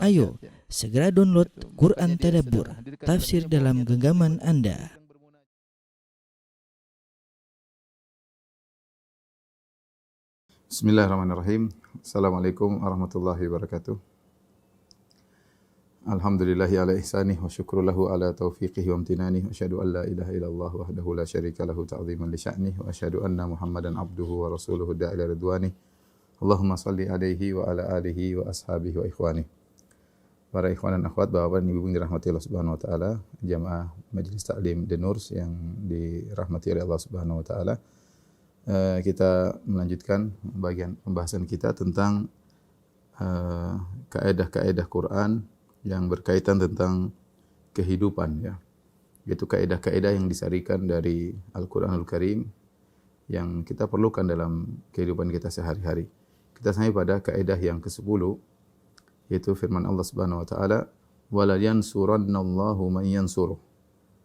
Ayo, segera download Quran Tadabbur, tafsir dalam genggaman Anda. Bismillahirrahmanirrahim. Assalamualaikum warahmatullahi wabarakatuh. Alhamdulillahi ala ihsanih wa syukru lahu ala taufiqihi wa amtinanih. Wa asyhadu an la ilaha illallah wahdahu la syarika lahu ta'ziman li sya'nih. Wa asyhadu anna Muhammadan abduhu wa rasuluhu da'ila ridwanih. Allahumma salli alaihi wa ala alihi wa ashabihi wa ikhwanih. Para ikhwan dan akhwat, bapak dan ibu yang dirahmati Allah Subhanahu wa taala, jamaah Majelis Taklim The Nurs yang dirahmati oleh Allah Subhanahu wa taala. Kita melanjutkan bagian pembahasan kita tentang kaedah-kaedah Quran yang berkaitan tentang kehidupan, ya. Yaitu kaedah-kaedah yang disarikan dari Al-Qur'anul Karim yang kita perlukan dalam kehidupan kita sehari-hari. Kita sampai pada kaedah yang ke-10, yaitu firman Allah Subhanahu wa taala, "Wala yansurannallahu man yansuruh."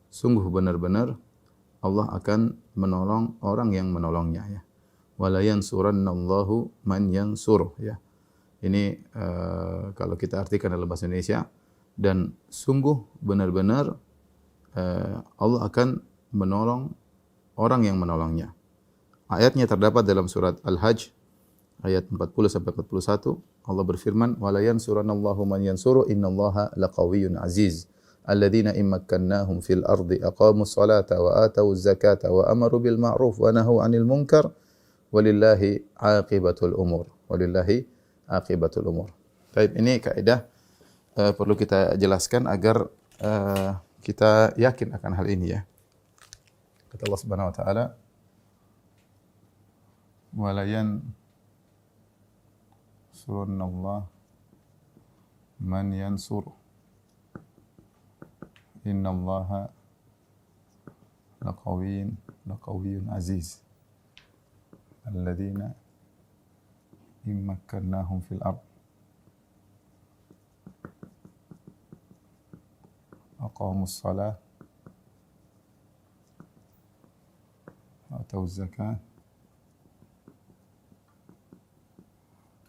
Sungguh benar-benar Allah akan menolong orang yang menolongnya, ya. Wala yansurannallahu man yansuruh, ya. Ini kalau kita artikan dalam bahasa Indonesia, dan sungguh benar-benar Allah akan menolong orang yang menolongnya. Ayatnya terdapat dalam surat Al-Hajj ayat 40 sampai 41. Allah berfirman, "Wala yansurannallahu man yansuru innallaha laqawiyyun aziz. Alladzina immakkannahum fil ardi aqamus salata wa atawuz zakata wa amaru bil ma'ruf wa nahaw 'anil munkar walillahi 'aqibatul umur." Walillahi 'aqibatul umur. Baik, ini kaidah perlu kita jelaskan agar kita yakin akan hal ini, ya. Kata Allah Subhanahu wa taala, "Wala yansurannallahu man yansur. Innallaha laqawiyyun aziz. Alladzina immakkannahum fil ard aqamus shalah wa atawuz zakah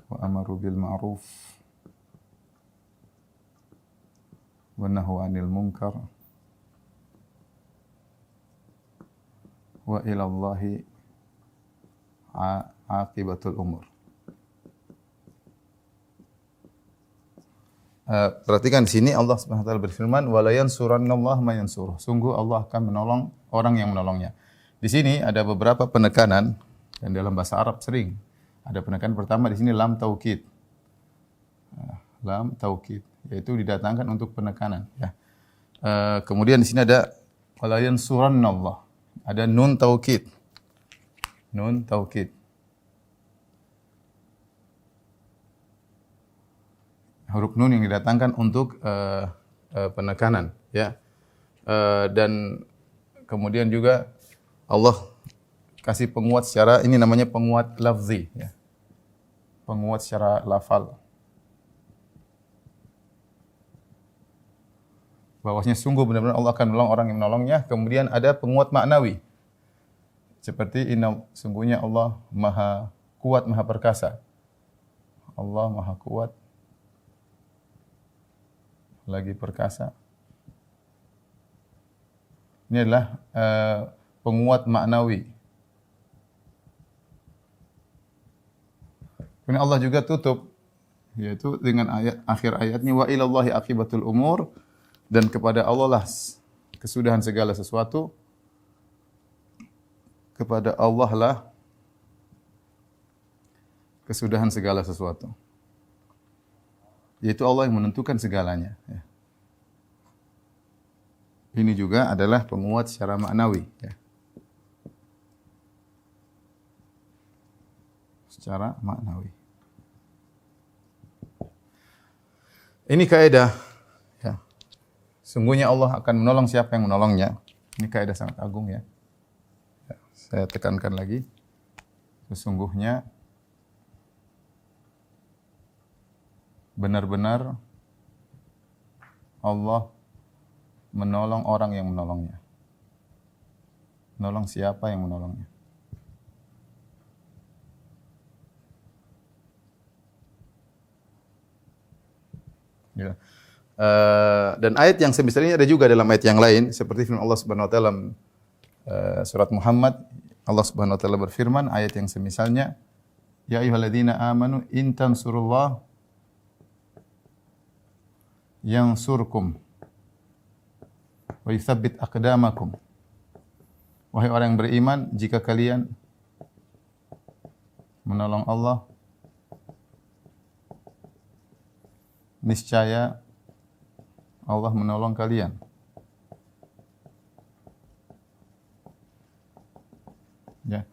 wa amaru bil ma'ruf wa nahaw 'anil munkar wa ila Allahi 'aqibatul umur." Perhatikan di sini Allah Subhanahu wa taala berfirman, "Wala yansurannallahu man yansuruh." Sungguh Allah akan menolong orang yang menolongnya. Di sini ada beberapa penekanan, dan dalam bahasa Arab sering ada penekanan. Pertama di sini lam taukid. Lam taukid, yaitu didatangkan untuk penekanan, ya. Kemudian di sini ada wala yansurannallah. Ada nun taukid. Nun taukid. Huruf nun yang didatangkan untuk penekanan, ya. Dan kemudian juga Allah kasih penguat secara, ini namanya penguat lafzi, ya. Penguat secara lafal. Bahwasanya sungguh benar-benar Allah akan menolong orang yang menolongnya. Kemudian ada penguat maknawi. Seperti sungguhnya Allah Maha Kuat, Maha Perkasa. Allah Maha Kuat, lagi perkasa. Ini adalah penguat maknawi. Kemudian Allah juga tutup, yaitu dengan akhir ayatnya, wa ilallahi aqibatul umur, dan kepada Allah lah kesudahan segala sesuatu. Kepada Allah lah kesudahan segala sesuatu. Yaitu Allah yang menentukan segalanya, ya. Ini juga adalah penguat secara maknawi, ya. Secara maknawi. Ini kaidah, ya. Sungguhnya Allah akan menolong siapa yang menolongnya. Ini kaidah sangat agung, ya. Saya tekankan lagi. Sesungguhnya benar-benar Allah menolong orang yang menolongnya. Menolong siapa yang menolongnya. Ya. Dan ayat yang semisal ini ada juga dalam ayat yang lain seperti firman Allah Subhanahu wa taala dalam surat Muhammad. Allah Subhanahu wa taala berfirman ayat yang semisalnya, ya ayyuhalladzina amanu in tansurullah yansurkum wa yutsabbit aqdamakum. Wahai orang yang beriman, jika kalian menolong Allah, niscaya Allah menolong kalian. Ya.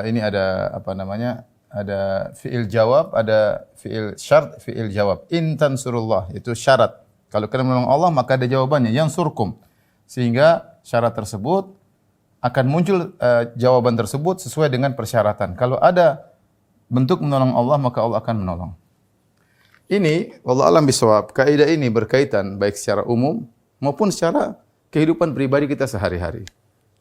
Ini ada apa namanya? Ada fi'il jawab, ada fi'il syart, fi'il jawab. In tansurullah, itu syarat. Kalau kalian menolong Allah, maka ada jawabannya, yansurkum. Sehingga syarat tersebut akan muncul jawaban tersebut sesuai dengan persyaratan. Kalau ada bentuk menolong Allah, maka Allah akan menolong. Ini wallahu alam bisawab, kaidah ini berkaitan baik secara umum maupun secara kehidupan pribadi kita sehari-hari.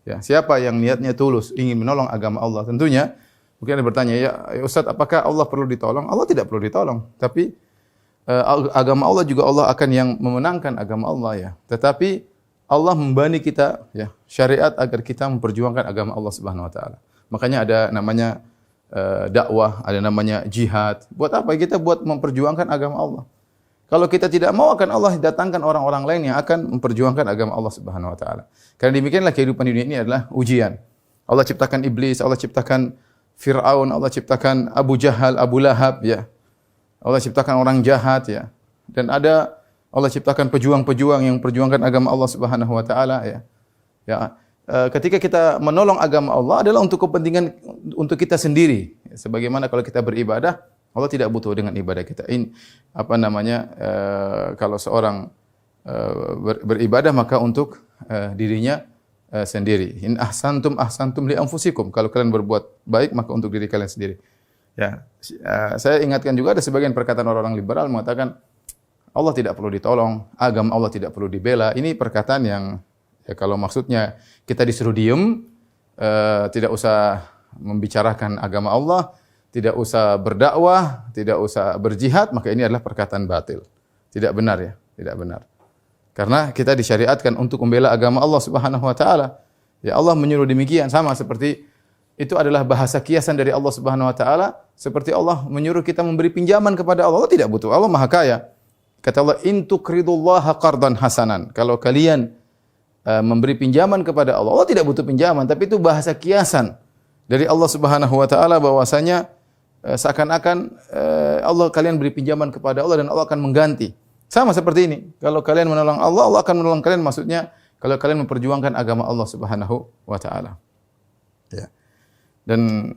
Ya, siapa yang niatnya tulus ingin menolong agama Allah, tentunya mungkin ada bertanya, ya Ustaz, apakah Allah perlu ditolong? Allah tidak perlu ditolong, tapi agama Allah juga Allah akan yang memenangkan agama Allah ya. Tetapi Allah membani kita ya syariat agar kita memperjuangkan agama Allah Subhanahu wa taala. Makanya ada namanya dakwah, ada namanya jihad. Buat apa? Kita buat memperjuangkan agama Allah. Kalau kita tidak mau, akan Allah datangkan orang-orang lain yang akan memperjuangkan agama Allah Subhanahu wa taala. Karena demikianlah kehidupan dunia ini adalah ujian. Allah ciptakan iblis, Allah ciptakan Fir'aun, Allah ciptakan Abu Jahal, Abu Lahab ya. Allah ciptakan orang jahat ya. Dan ada Allah ciptakan pejuang-pejuang yang perjuangkan agama Allah Subhanahu wa taala ya. Ya, ketika kita menolong agama Allah adalah untuk kepentingan untuk kita sendiri. Sebagaimana kalau kita beribadah, Allah tidak butuh dengan ibadah kita. Ini apa namanya? Kalau seorang beribadah maka untuk dirinya sendiri. In ahsantum ahsantum li anfusikum. Kalau kalian berbuat baik maka untuk diri kalian sendiri. Ya, saya ingatkan juga ada sebagian perkataan orang-orang liberal mengatakan Allah tidak perlu ditolong, agama Allah tidak perlu dibela. Ini perkataan yang ya kalau maksudnya kita disuruh diem, tidak usah membicarakan agama Allah, tidak usah berdakwah, tidak usah berjihad, maka ini adalah perkataan batil. Tidak benar ya, tidak benar. Karena kita disyariatkan untuk membela agama Allah Subhanahu wa taala. Ya Allah menyuruh demikian, sama seperti itu adalah bahasa kiasan dari Allah Subhanahu wa taala, seperti Allah menyuruh kita memberi pinjaman kepada Allah. Allah tidak butuh, Allah Maha Kaya. Kata Allah, in tuqridullaha qardan hasanan. Kalau kalian memberi pinjaman kepada Allah, Allah tidak butuh pinjaman, tapi itu bahasa kiasan dari Allah Subhanahu wa taala bahwasanya seakan-akan Allah kalian beri pinjaman kepada Allah dan Allah akan mengganti. Sama seperti ini. Kalau kalian menolong Allah, Allah akan menolong kalian, maksudnya kalau kalian memperjuangkan agama Allah Subhanahu wa taala. Ya. Dan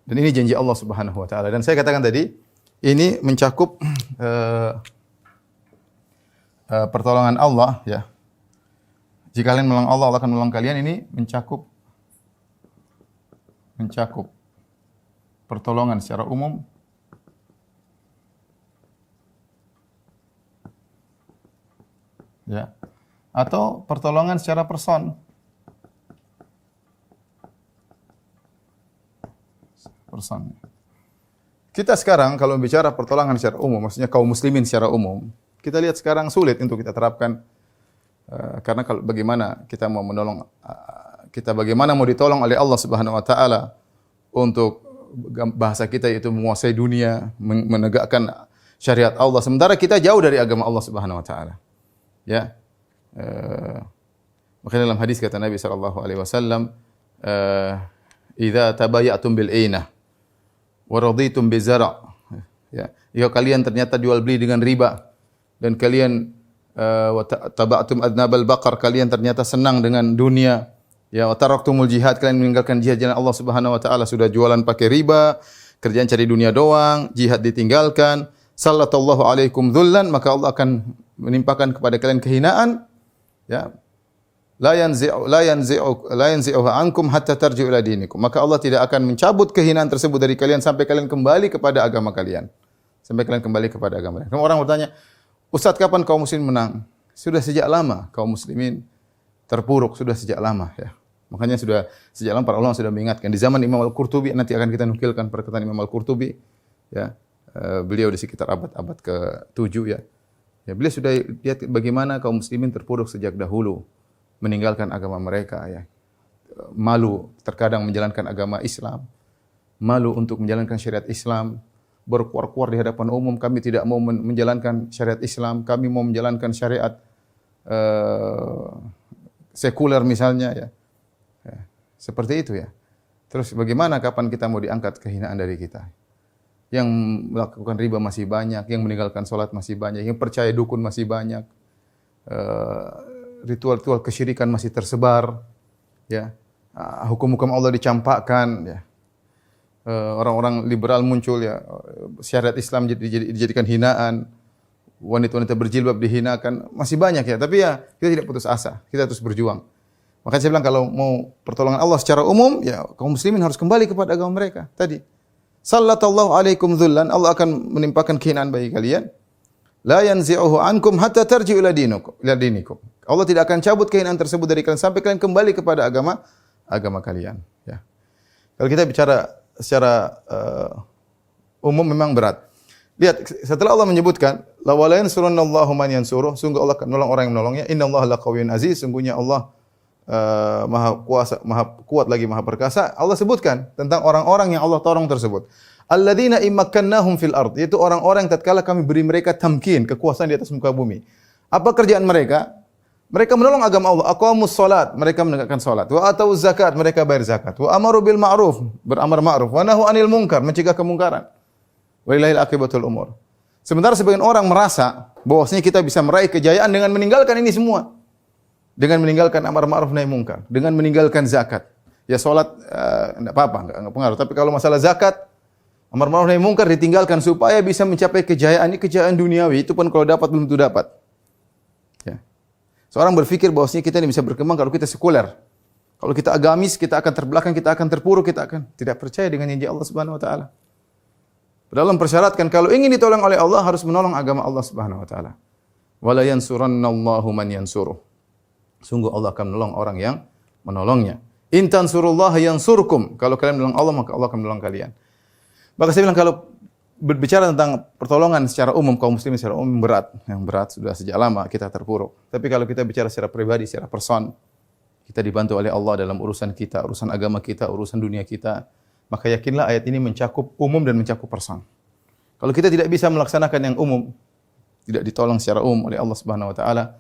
ini janji Allah Subhanahu wa taala. Dan saya katakan tadi, ini mencakup pertolongan Allah ya. Jika kalian menolong Allah, Allah akan menolong kalian. Ini mencakup pertolongan secara umum ya, atau pertolongan secara person. Kita sekarang kalau bicara pertolongan secara umum, maksudnya kaum muslimin secara umum, kita lihat sekarang sulit untuk kita terapkan karena kalau bagaimana kita mau menolong bagaimana mau ditolong oleh Allah Subhanahu wa taala untuk bahasa kita yaitu menguasai dunia, menegakkan syariat Allah sementara kita jauh dari agama Allah Subhanahu wa taala. Ya. Makanya dalam hadis kata Nabi sallallahu alaihi wasallam, "Idza tabayatum bil ainah wa raditum bizara." Ya, jika kalian ternyata jual beli dengan riba dan kalian wa tabatum adnabal baqar, kalian ternyata senang dengan dunia, ya, wa taraktumul jihad, kalian meninggalkan jihad jalan Allah Subhanahu wa taala, sudah jualan pakai riba, kerjaan cari dunia doang, jihad ditinggalkan, sallallahu alaikum dzullan, maka Allah akan menimpakan kepada kalian kehinaan, ya. La yanzi'u ankum hatta tarji'u ila dinikum. Maka Allah tidak akan mencabut kehinaan tersebut dari kalian sampai kalian kembali kepada agama kalian. Sampai kalian kembali kepada agama kalian. Orang bertanya, "Ustaz, kapan kaum muslimin menang?" Sudah sejak lama kaum muslimin terpuruk, sudah sejak lama ya. Makanya sudah sejak lama para ulama sudah mengingatkan. Di zaman Imam Al-Qurtubi, nanti akan kita nukilkan perkataan Imam Al-Qurtubi ya. Beliau di sekitar abad ke-7 ya. Ya, beliau sudah lihat bagaimana kaum muslimin terpuruk sejak dahulu meninggalkan agama mereka ya. Malu terkadang menjalankan agama Islam, malu untuk menjalankan syariat Islam, berkuar-kuar di hadapan umum, kami tidak mau menjalankan syariat Islam, kami mau menjalankan syariat sekuler misalnya ya. Ya, seperti itu ya. Terus bagaimana kapan kita mau diangkat kehinaan dari kita? Yang melakukan riba masih banyak, yang meninggalkan sholat masih banyak, yang percaya dukun masih banyak, ritual-ritual kesyirikan masih tersebar, ya, hukum-hukum Allah dicampakkan, ya, orang-orang liberal muncul, ya, syariat Islam dijadikan hinaan, wanita-wanita berjilbab dihinakan, masih banyak ya. Tapi ya kita tidak putus asa, kita terus berjuang. Makanya saya bilang kalau mau pertolongan Allah secara umum, ya kaum muslimin harus kembali kepada agama mereka. Tadi sallallahu alaikum dzullan, Allah akan menimpakan kehinaan bagi kalian. La yanzi'uhu ankum hatta tarji'u ila dinikum. Allah tidak akan cabut kehinaan tersebut dari kalian sampai kalian kembali kepada agama kalian, ya. Kalau kita bicara secara umum memang berat. Lihat, setelah Allah menyebutkan la wala yansurunallahu man yansuruh, sungguh Allah akan menolong orang yang menolongnya. Innallaha laqawiyyun aziz, sungguhnya Allah maha kuasa, maha kuat lagi maha perkasa. Allah sebutkan tentang orang-orang yang Allah tolong tersebut. Alladzina immakkannahum fil ard, yaitu orang-orang tatkala kami beri mereka tamkin, kekuasaan di atas muka bumi. Apa kerjaan mereka? Mereka menolong agama Allah. Aqamus salat, mereka menegakkan salat. Wa atau zakat, mereka bayar zakat. Wa amaru bil ma'ruf, beramar ma'ruf. Wa nahu anil munkar, mencegah kemungkaran. Walillahil aqibatul umur. Sementara sebagian orang merasa bahwasanya kita bisa meraih kejayaan dengan meninggalkan ini semua. Dengan meninggalkan amar ma'ruf nahi munkar, dengan meninggalkan zakat. Ya salat enggak apa-apa, enggak pengaruh. Tapi kalau masalah zakat, amar ma'ruf nahi munkar ditinggalkan supaya bisa mencapai kejayaan. Ini kejayaan duniawi, itu pun kalau dapat belum tentu dapat. Ya. Seorang berpikir bahwasanya kita ini bisa berkembang kalau kita sekuler. Kalau kita agamis, kita akan terbelakang, kita akan terpuruk, kita akan tidak percaya dengan janji Allah Subhanahu wa taala. Padahal mempersyaratkan kalau ingin ditolong oleh Allah harus menolong agama Allah Subhanahu wa taala. Wala yansurannallahu man yansuruh. Sungguh Allah akan menolong orang yang menolongnya. In tansurullaha yansurkum. Kalau kalian menolong Allah, maka Allah akan menolong kalian. Maka saya bilang kalau berbicara tentang pertolongan secara umum, kaum muslimin secara umum berat. Yang berat sudah sejak lama kita terpuruk. Tapi kalau kita bicara secara pribadi, secara person, kita dibantu oleh Allah dalam urusan kita, urusan agama kita, urusan dunia kita. Maka yakinlah ayat ini mencakup umum dan mencakup person. Kalau kita tidak bisa melaksanakan yang umum, tidak ditolong secara umum oleh Allah Subhanahu wa taala,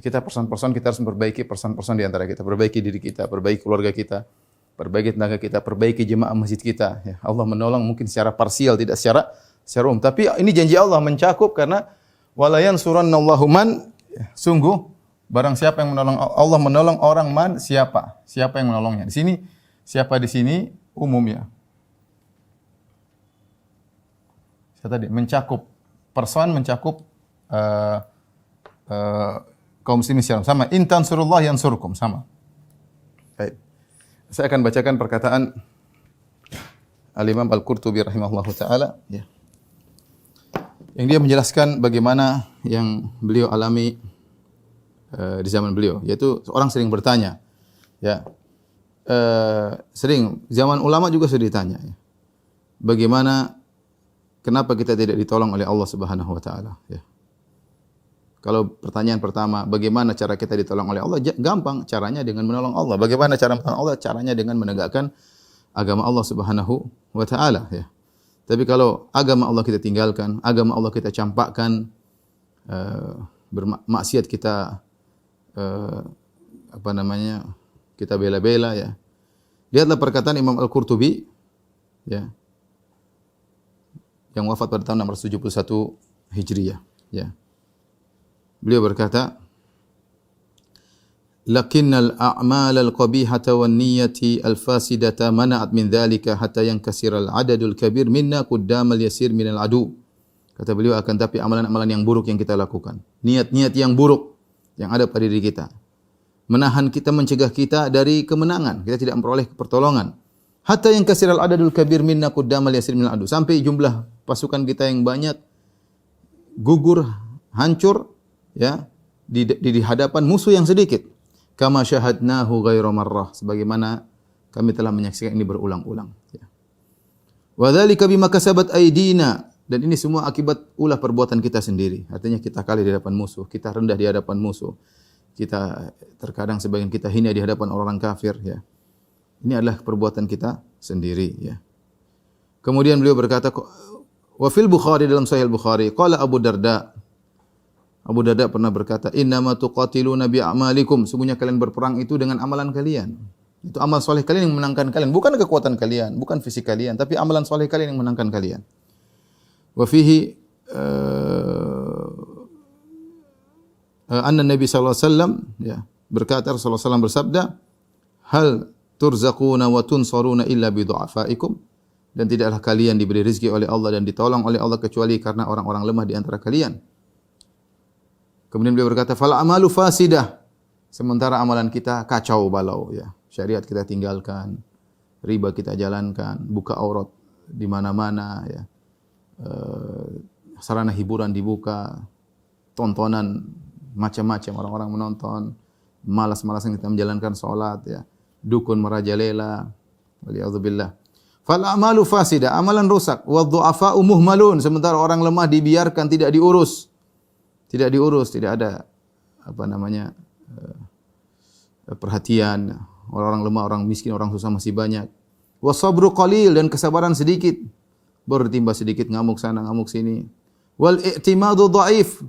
kita person-person kita harus memperbaiki person-person di antara kita, perbaiki diri kita, perbaiki keluarga kita, perbaiki tenaga kita, perbaiki jemaah masjid kita. Ya, Allah menolong mungkin secara parsial, tidak secara umum. Tapi ini janji Allah mencakup karena wala yansurannallahu man, sungguh barang siapa yang menolong Allah menolong orang man siapa? Siapa yang menolongnya? Di sini siapa di sini umum ya. Saya tadi mencakup person, mencakup kaum muslimin secara sama. In tansurullah yansurkum, sama. Baik. Saya akan bacakan perkataan Al-Imam Al-Qurtubi rahimahullahu taala, ya. Yang dia menjelaskan bagaimana yang beliau alami di zaman beliau, yaitu orang sering bertanya, ya. Sering zaman ulama juga sudah ditanya, ya. Bagaimana kenapa kita tidak ditolong oleh Allah Subhanahu wa taala, ya. Kalau pertanyaan pertama, bagaimana cara kita ditolong oleh Allah? Gampang, caranya dengan menolong Allah. Bagaimana cara menolong Allah? Caranya dengan menegakkan agama Allah Subhanahu wa taala, ya. Tapi kalau agama Allah kita tinggalkan, agama Allah kita campakkan, bermaksiat kita kita bela-bela, ya. Lihatlah perkataan Imam Al-Qurtubi, ya, yang wafat pada tahun 671 Hijriah, ya. Beliau berkata, "Lakinnal a'mal al-qabihata wan niyyati al-fasidata mana'at min dzalika hatta yankasira al-'adadul kabir minna qaddama al-yasir min al-'adu." Kata beliau, akan tapi amalan-amalan yang buruk yang kita lakukan, niat-niat yang buruk yang ada pada diri kita, menahan kita, mencegah kita dari kemenangan, kita tidak memperoleh pertolongan. Hatta yankasira al-'adadul kabir minna qaddama al-yasir min al-'adu, sampai jumlah pasukan kita yang banyak gugur, hancur, ya, di hadapan musuh yang sedikit. Kama syahadnahu ghairu marrah, sebagaimana kami telah menyaksikan ini berulang-ulang, ya. Wa dzalika bima kasabat aydina Dan ini semua akibat ulah perbuatan kita sendiri. Artinya kita kalah di hadapan musuh, kita rendah di hadapan musuh. Kita terkadang sebagian kita hina di hadapan orang kafir ya. Ini adalah perbuatan kita sendiri ya. Kemudian beliau berkata, wa fil Bukhari, dalam Sahih Bukhari, qala Abu Darda. Abu Darda pernah berkata, innama tuqatiluna bi a'malikum, sungguhnya kalian berperang itu dengan amalan kalian. Itu amal soleh kalian yang menangkan kalian, bukan kekuatan kalian, bukan fisik kalian, tapi amalan soleh kalian yang menangkan kalian. Wa fihi anna Nabi sallallahu alaihi wasallam ya, berkata Rasulullah sallallahu bersabda, hal turzaquna wa tunsaruna illa bi du'afaikum, dan tidaklah kalian diberi rezeki oleh Allah dan ditolong oleh Allah kecuali karena orang-orang lemah di antara kalian. Kemudian beliau berkata, fal amalu fasidah, sementara amalan kita kacau balau ya. Syariat kita tinggalkan, riba kita jalankan, buka aurat di mana-mana ya. Sarana hiburan dibuka, tontonan macam-macam, orang-orang menonton, malas-malasan kita menjalankan salat ya. Dukun merajalela, waliyadzubillah. Fal amalu fasidah, amalan rusak, wa dhu'afa'u muhmalun, sementara orang lemah dibiarkan, tidak diurus. Tidak diurus, tidak ada perhatian. Orang lemah, orang miskin, orang susah masih banyak. Wasabru qalil, dan kesabaran sedikit. Baru ditimba sedikit, ngamuk sana, ngamuk sini. Wal i'timadu dhaif,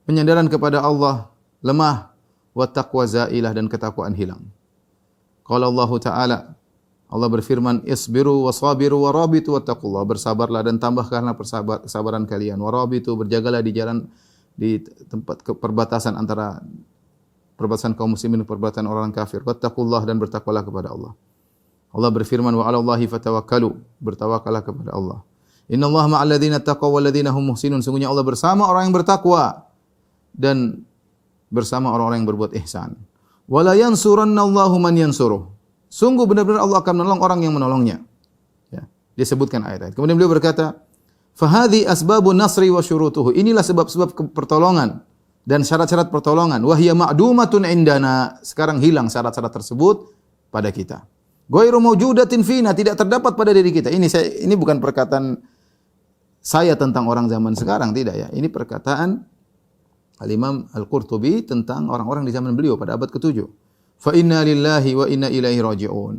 penyadaran kepada Allah lemah. Wa taqwa zailah, dan ketakwaan hilang. Qala Allah Ta'ala, Allah berfirman, isbiru wasabiru warabitu wattaqullah, bersabarlah dan tambahkanlah kesabaran kalian. Warabitu, berjagalah di jalan, di tempat perbatasan antara perbatasan kaum muslimin dan perbatasan orang kafir. Wattaqullah, dan bertakwalah kepada Allah. Allah berfirman, wa 'alallahi fatawakkalu, bertawakallah kepada Allah. Innallaha ma'al ladzina taqaw wal ladzina hum muhsinun, sungguhnya Allah bersama orang yang bertakwa dan bersama orang-orang yang berbuat ihsan. Wala yansurannallahu man yansuruh, sungguh benar-benar Allah akan menolong orang yang menolongnya. Ya, dia sebutkan ayat-ayat. Kemudian beliau berkata, fahadhi asbabun nasri wa syurutuhu, inilah sebab-sebab pertolongan dan syarat-syarat pertolongan. Wahya ma'dumatun indana, sekarang hilang syarat-syarat tersebut pada kita. Ghairu mawjudatin fina, tidak terdapat pada diri kita. Ini bukan perkataan saya tentang orang zaman sekarang, tidak ya. Ini perkataan Al-Imam Al-Qurtubi tentang orang-orang di zaman beliau pada abad ke-7. Fa inna lillahi wa inna ilaihi raji'un.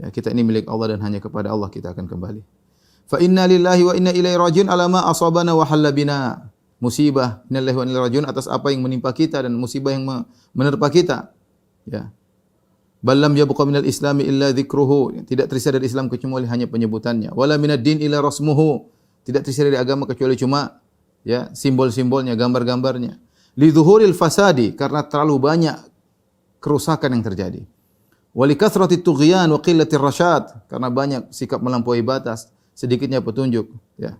Ya, kita ini milik Allah dan hanya kepada Allah kita akan kembali. Fa inna lillahi wa inna ilaihi raji'un ala ma asabana wa halla bina. Musibah, innallahi wa inna ilaihi raji'un, atas apa yang menimpa kita dan musibah yang menerpa kita. Ya. Ballam yabqa minal islami illa dzikruhu, tidak tersisa dari Islam kecuali hanya penyebutannya. Wala minad din illa rasmuhu, tidak tersisa dari agama kecuali cuma ya simbol-simbolnya, gambar-gambarnya. Li dhuhuril fasadi, karena terlalu banyak kerusakan yang terjadi. Wa li kathrati tughyan wa qillati rasyad, karena banyak sikap melampaui batas, sedikitnya petunjuk, ya.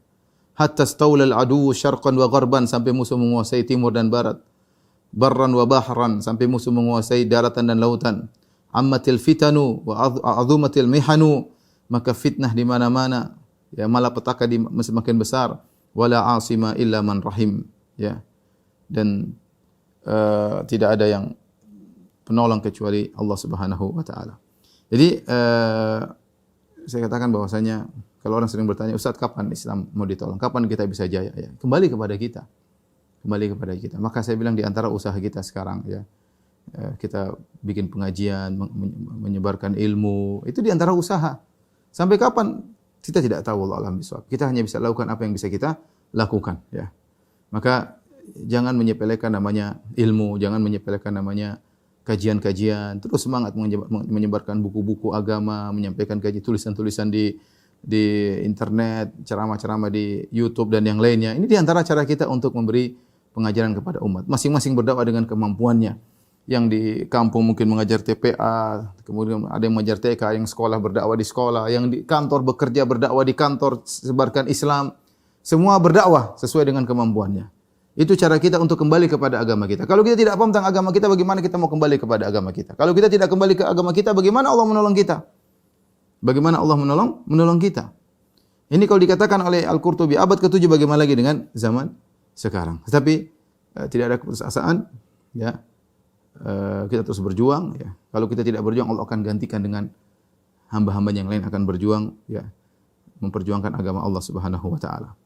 Hatta staula al-adu syarqan wa gharban, sampai musuh menguasai timur dan barat. Barran wa bahran, sampai musuh menguasai daratan dan lautan. Ammatil fitanu wa azumatil mihanu, maka fitnah di mana-mana, ya, malapetaka semakin besar. Wala asima illa man rahim, ya. Dan tidak ada yang penolong kecuali Allah Subhanahu wa taala. Jadi saya katakan bahwasanya kalau orang sering bertanya, Ustaz, kapan Islam mau ditolong? Kapan kita bisa jaya? Ya, kembali kepada kita. Kembali kepada kita. Maka saya bilang di antara usaha kita sekarang, ya, kita bikin pengajian, menyebarkan ilmu, itu di antara usaha. Sampai kapan? Kita tidak tahu, wallahu a'lam bishawab. Kita hanya bisa lakukan apa yang bisa kita lakukan, ya. Maka jangan menyepelekan namanya ilmu, jangan menyepelekan namanya kajian-kajian. Terus semangat menyebarkan buku-buku agama, menyampaikan tulisan-tulisan di internet, ceramah-ceramah di YouTube dan yang lainnya. Ini di antara cara kita untuk memberi pengajaran kepada umat. Masing-masing berdakwah dengan kemampuannya. Yang di kampung mungkin mengajar TPA, kemudian ada yang mengajar TK, yang sekolah berdakwah di sekolah, yang di kantor bekerja berdakwah di kantor, sebarkan Islam. Semua berdakwah sesuai dengan kemampuannya. Itu cara kita untuk kembali kepada agama kita. Kalau kita tidak paham tentang agama kita, bagaimana kita mau kembali kepada agama kita? Kalau kita tidak kembali ke agama kita, bagaimana Allah menolong kita? Bagaimana Allah menolong kita? Ini kalau dikatakan oleh Al-Qurtubi, abad ke-7 bagaimana lagi dengan zaman sekarang? Tetapi tidak ada keputusasaan, ya. Kita terus berjuang, ya. Kalau kita tidak berjuang, Allah akan gantikan dengan hamba-hamba yang lain akan berjuang, ya, memperjuangkan agama Allah Subhanahu wa taala.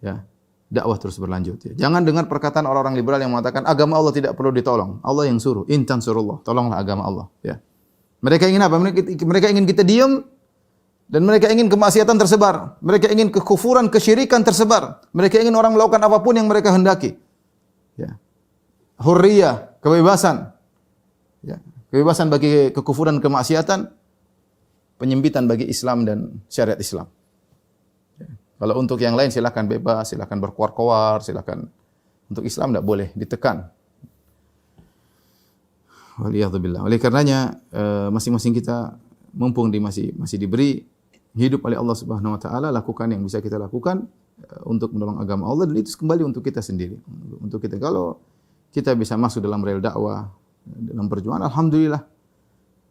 ya, dakwah terus berlanjut. Ya. Jangan dengar perkataan orang-orang liberal yang mengatakan agama Allah tidak perlu ditolong. Allah yang suruh, in tansurullah, tolonglah agama Allah. Ya. Mereka ingin apa? Mereka ingin kita diam dan mereka ingin kemaksiatan tersebar. Mereka ingin kekufuran, kesyirikan tersebar. Mereka ingin orang melakukan apapun yang mereka hendaki. Ya. Hurriyah, kebebasan. Ya. Kebebasan bagi kekufuran, kemaksiatan, penyempitan bagi Islam dan syariat Islam. Ya. Kalau untuk yang lain silakan bebas, silakan berkoar-koar, silakan. Untuk Islam tidak boleh ditekan. Waliyadzubillah. Oleh karenanya masing-masing kita mumpung masih diberi hidup oleh Allah Subhanahu wa taala, lakukan yang bisa kita lakukan untuk menolong agama Allah, dan itu kembali untuk kita sendiri. Untuk kita, kalau kita bisa masuk dalam rel dakwah, dalam perjuangan, alhamdulillah.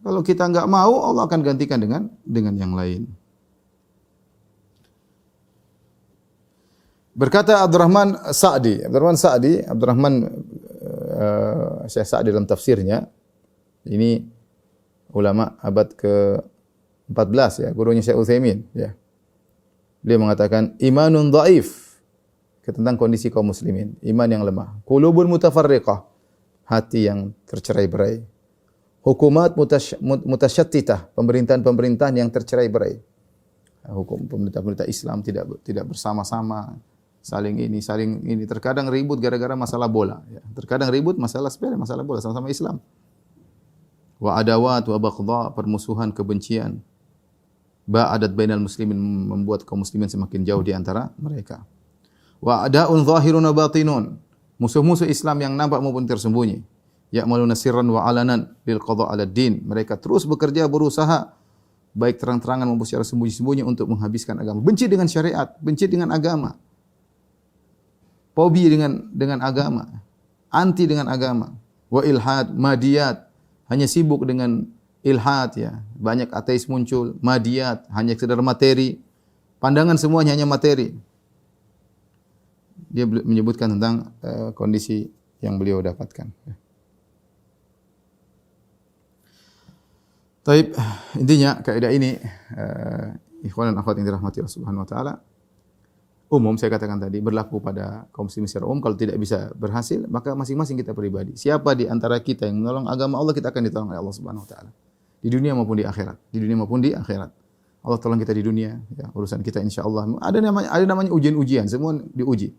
Kalau kita enggak mau, Allah akan gantikan dengan yang lain. Berkata Abdurrahman Sa'di, Syekh Sa'di dalam tafsirnya, ini ulama abad ke-14 ya, gurunya Syekh Utsaimin ya. Dia mengatakan imanun dhaif, tentang kondisi kaum muslimin, iman yang lemah. Qulubun mutafarriqah, hati yang tercerai-berai. Hukumat mutasyattitah, pemerintahan-pemerintahan yang tercerai-berai. Hukum pemerintah Islam tidak bersama-sama, saling ini. Terkadang ribut gara-gara masalah bola. Ya. Terkadang ribut masalah sepele, masalah bola, sama-sama Islam. Wa adawat wa baghdha, permusuhan, kebencian. Ba'adat bainal muslimin, membuat kaum muslimin semakin jauh di antara mereka. Wa adaun zahirun wa batinun, musuh-musuh Islam yang nampak maupun tersembunyi. Ya'maluna sirran wa alanan bil qada' 'ala din. Mereka terus bekerja, berusaha baik terang-terangan maupun secara sembunyi-sembunyi untuk menghabiskan agama. Benci dengan syariat, benci dengan agama. Fobi dengan agama, anti dengan agama. Wa ilhad, madiyat, hanya sibuk dengan ilhad ya. Banyak ateis muncul, madiyat, hanya sekedar materi. Pandangan semuanya hanya materi. Dia menyebutkan tentang kondisi yang beliau dapatkan. Taib, intinya kaidah ini ikhwan dan akhwat yang dirahmati Allah Subhanahu wa taala, umum saya katakan tadi, berlaku pada kaum muslimin secara umum. Kalau tidak bisa berhasil, maka masing-masing kita pribadi. Siapa di antara kita yang menolong agama Allah, kita akan ditolong oleh Allah Subhanahu wa taala. Di dunia maupun di akhirat. Di dunia maupun di akhirat. Allah tolong kita di dunia, ya, urusan kita insyaallah. Ada namanya ujian-ujian, semua diuji.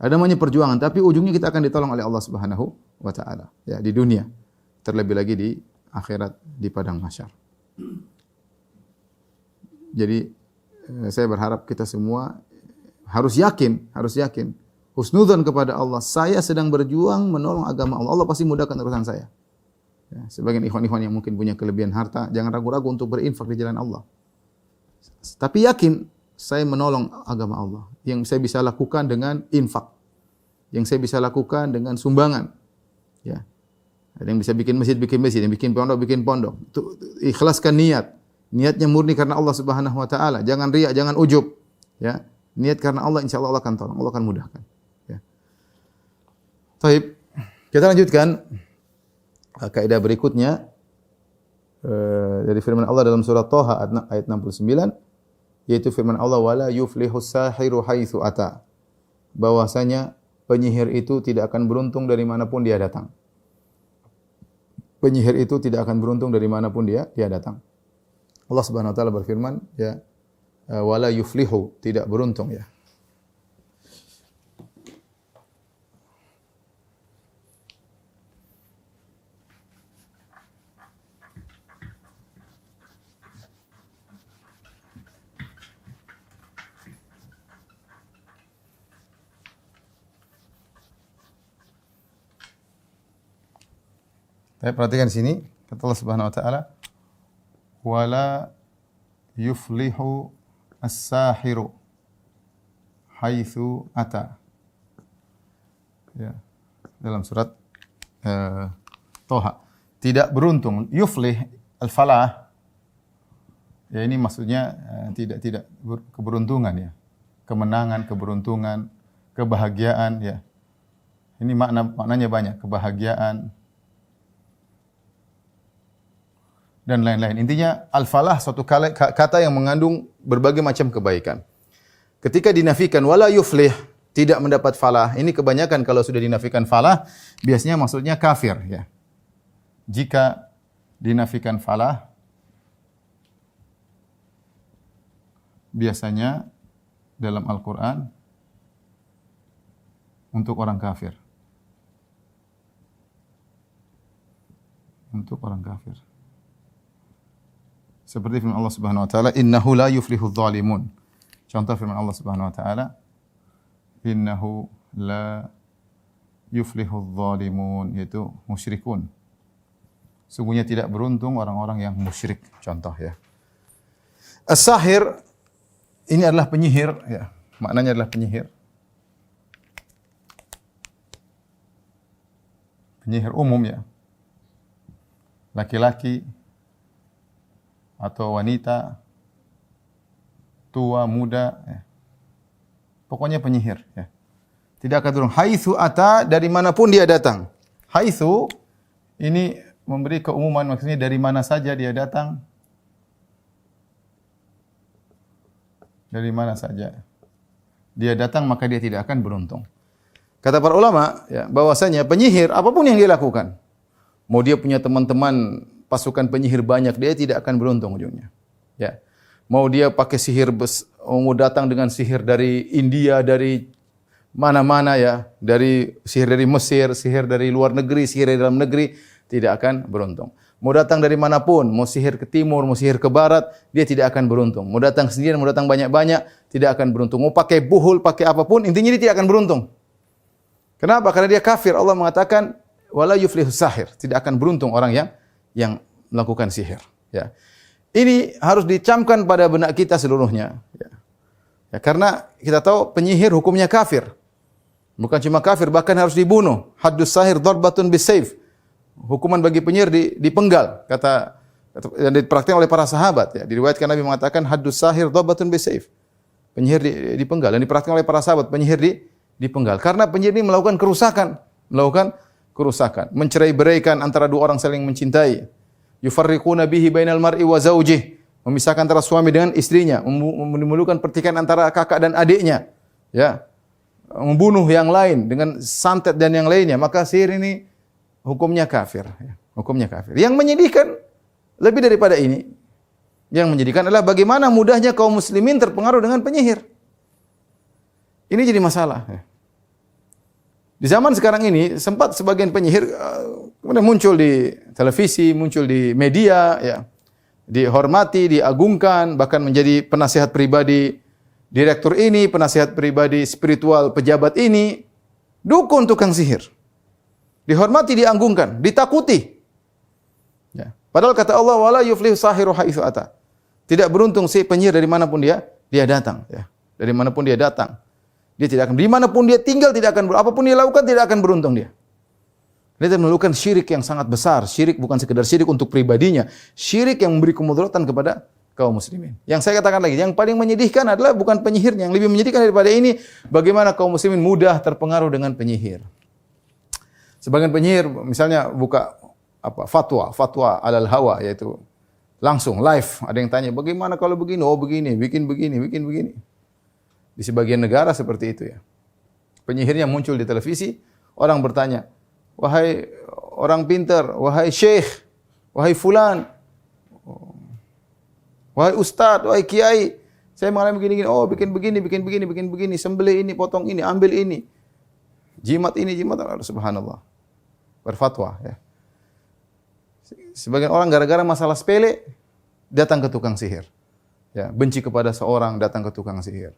Ada namanya perjuangan, tapi ujungnya kita akan ditolong oleh Allah Subhanahu wa taala, ya, di dunia. Terlebih lagi di akhirat, di padang mahsyar. Jadi saya berharap kita semua harus yakin husnudzan kepada Allah. Saya sedang berjuang menolong agama Allah. Allah pasti mudahkan urusan saya. Ya, sebagian ikhwan-ikhwan yang mungkin punya kelebihan harta, jangan ragu-ragu untuk berinfak di jalan Allah. Tapi yakin saya menolong agama Allah. Yang saya bisa lakukan dengan infak. Yang saya bisa lakukan dengan sumbangan. Ya. Ada yang bisa bikin masjid, yang bikin pondok. Ikhlaskan niat. Niatnya murni karena Allah Subhanahu wa taala. Jangan riya, jangan ujub. Ya. Niat karena Allah, insyaallah Allah akan tolong, Allah akan mudahkan. Ya. Baik. Kita lanjutkan kaidah berikutnya dari firman Allah dalam surah Thaha ayat 69, yaitu firman Allah wala yuflihus sahiru haitsu ata. Bahwasanya penyihir itu tidak akan beruntung dari manapun dia datang. Penyihir itu tidak akan beruntung dari manapun dia datang. Allah Subhanahu wa taala berfirman, ya, wala yuflihu, tidak beruntung ya. Tapi perhatikan di sini, kata Allah Subhanahu wa taala, wala yuflihu as-sahiru haitsu ata. Ya. Dalam surat Thaha. Tidak beruntung, yuflih al-falah. Ya, ini maksudnya tidak keberuntungan ya. Kemenangan, keberuntungan, kebahagiaan ya. Ini maknanya banyak, kebahagiaan dan lain-lain. Intinya al-falah suatu kata yang mengandung berbagai macam kebaikan. Ketika dinafikan wala yuflih, tidak mendapat falah. Ini kebanyakan kalau sudah dinafikan falah, biasanya maksudnya kafir, ya. Jika dinafikan falah, biasanya dalam Al-Quran untuk orang kafir. Untuk orang kafir. Seperti firman Allah Subhanahu wa taala, "Innahu la yuflihudz zalimun." Contoh firman Allah Subhanahu wa taala, "Innahu la yuflihudz zalimun," yaitu musyrikun. Sungguhnya tidak beruntung orang-orang yang musyrik. Contoh, ya. As-sahir ini adalah penyihir, ya. Maknanya adalah penyihir. Penyihir umum, ya. Laki-laki atau wanita, tua, muda, ya. Pokoknya penyihir, ya. Tidak akan turun. Haitsu ata, dari manapun dia datang. Haitsu ini memberi keumuman, maksudnya dari mana saja dia datang. Dari mana saja dia datang, maka dia tidak akan beruntung. Kata para ulama, ya, bahwasanya penyihir apapun yang dia lakukan, mau dia punya teman-teman pasukan penyihir banyak, dia tidak akan beruntung ujungnya. Ya. Mau dia pakai sihir, mau datang dengan sihir dari India, dari mana-mana, ya, dari sihir dari Mesir, sihir dari luar negeri, sihir dari dalam negeri, tidak akan beruntung. Mau datang dari manapun, mau sihir ke timur, mau sihir ke barat, dia tidak akan beruntung. Mau datang sendirian, mau datang banyak-banyak, tidak akan beruntung. Mau pakai buhul, pakai apapun, intinya dia tidak akan beruntung. Kenapa? Karena dia kafir. Allah mengatakan, "Wala yuflihus sahir." Tidak akan beruntung orang yang melakukan sihir. Ya. Ini harus dicamkan pada benak kita seluruhnya. Ya. Ya, karena kita tahu penyihir hukumnya kafir. Bukan cuma kafir, bahkan harus dibunuh. Haddus sahir darbatun bisayf. Hukuman bagi penyihir dipenggal, dan dipraktikkan oleh para sahabat, ya. Diriwayatkan Nabi mengatakan haddus sahir darbatun bisayf. Penyihir dipenggal, dan dipraktikkan oleh para sahabat, penyihir dipenggal. Karena penyihir ini melakukan kerusakan, mencerai-beraikan antara dua orang saling mencintai. Yufarriquna bihi bainal mar'i wa zawjih, memisahkan antara suami dengan istrinya, menimbulkan pertikaian antara kakak dan adiknya, ya. Membunuh yang lain dengan santet dan yang lainnya, maka sihir ini hukumnya kafir, ya. Hukumnya kafir. Yang menyedihkan lebih daripada ini, yang menyedihkan adalah bagaimana mudahnya kaum muslimin terpengaruh dengan penyihir. Ini jadi masalah, ya. Di zaman sekarang ini sempat sebagian penyihir kemudian muncul di televisi, muncul di media, ya, dihormati, diagungkan, bahkan menjadi penasihat pribadi direktur ini, penasihat pribadi spiritual pejabat ini, dukun tukang sihir. Dihormati, diagungkan, ditakuti. Ya. Padahal kata Allah, "Wala yuflihu sahiru haitsu ata." Tidak beruntung si penyihir dari manapun dia datang, ya. Dari manapun dia datang. Dia tidak akan, dimanapun dia tinggal tidak akan, apapun dia lakukan tidak akan beruntung dia. Dia melakukan syirik yang sangat besar. Syirik bukan sekedar syirik untuk pribadinya, syirik yang memberi kemudaratan kepada kaum muslimin. Yang saya katakan lagi, yang paling menyedihkan adalah bukan penyihirnya, yang lebih menyedihkan daripada ini, bagaimana kaum muslimin mudah terpengaruh dengan penyihir. Sebagian penyihir misalnya buka fatwa alal hawa, yaitu langsung live, ada yang tanya, bagaimana kalau begini? Oh begini, bikin begini. Di sebagian negara seperti itu, ya. Penyihirnya muncul di televisi, orang bertanya, "Wahai orang pintar, wahai syekh, wahai fulan, wahai ustaz, wahai kiai, saya mengalami begini. Oh, bikin begini, sembelih ini, potong ini, ambil ini. Jimat ini, subhanallah." Berfatwa, ya. Sebagian orang gara-gara masalah sepele datang ke tukang sihir. Ya, benci kepada seorang datang ke tukang sihir.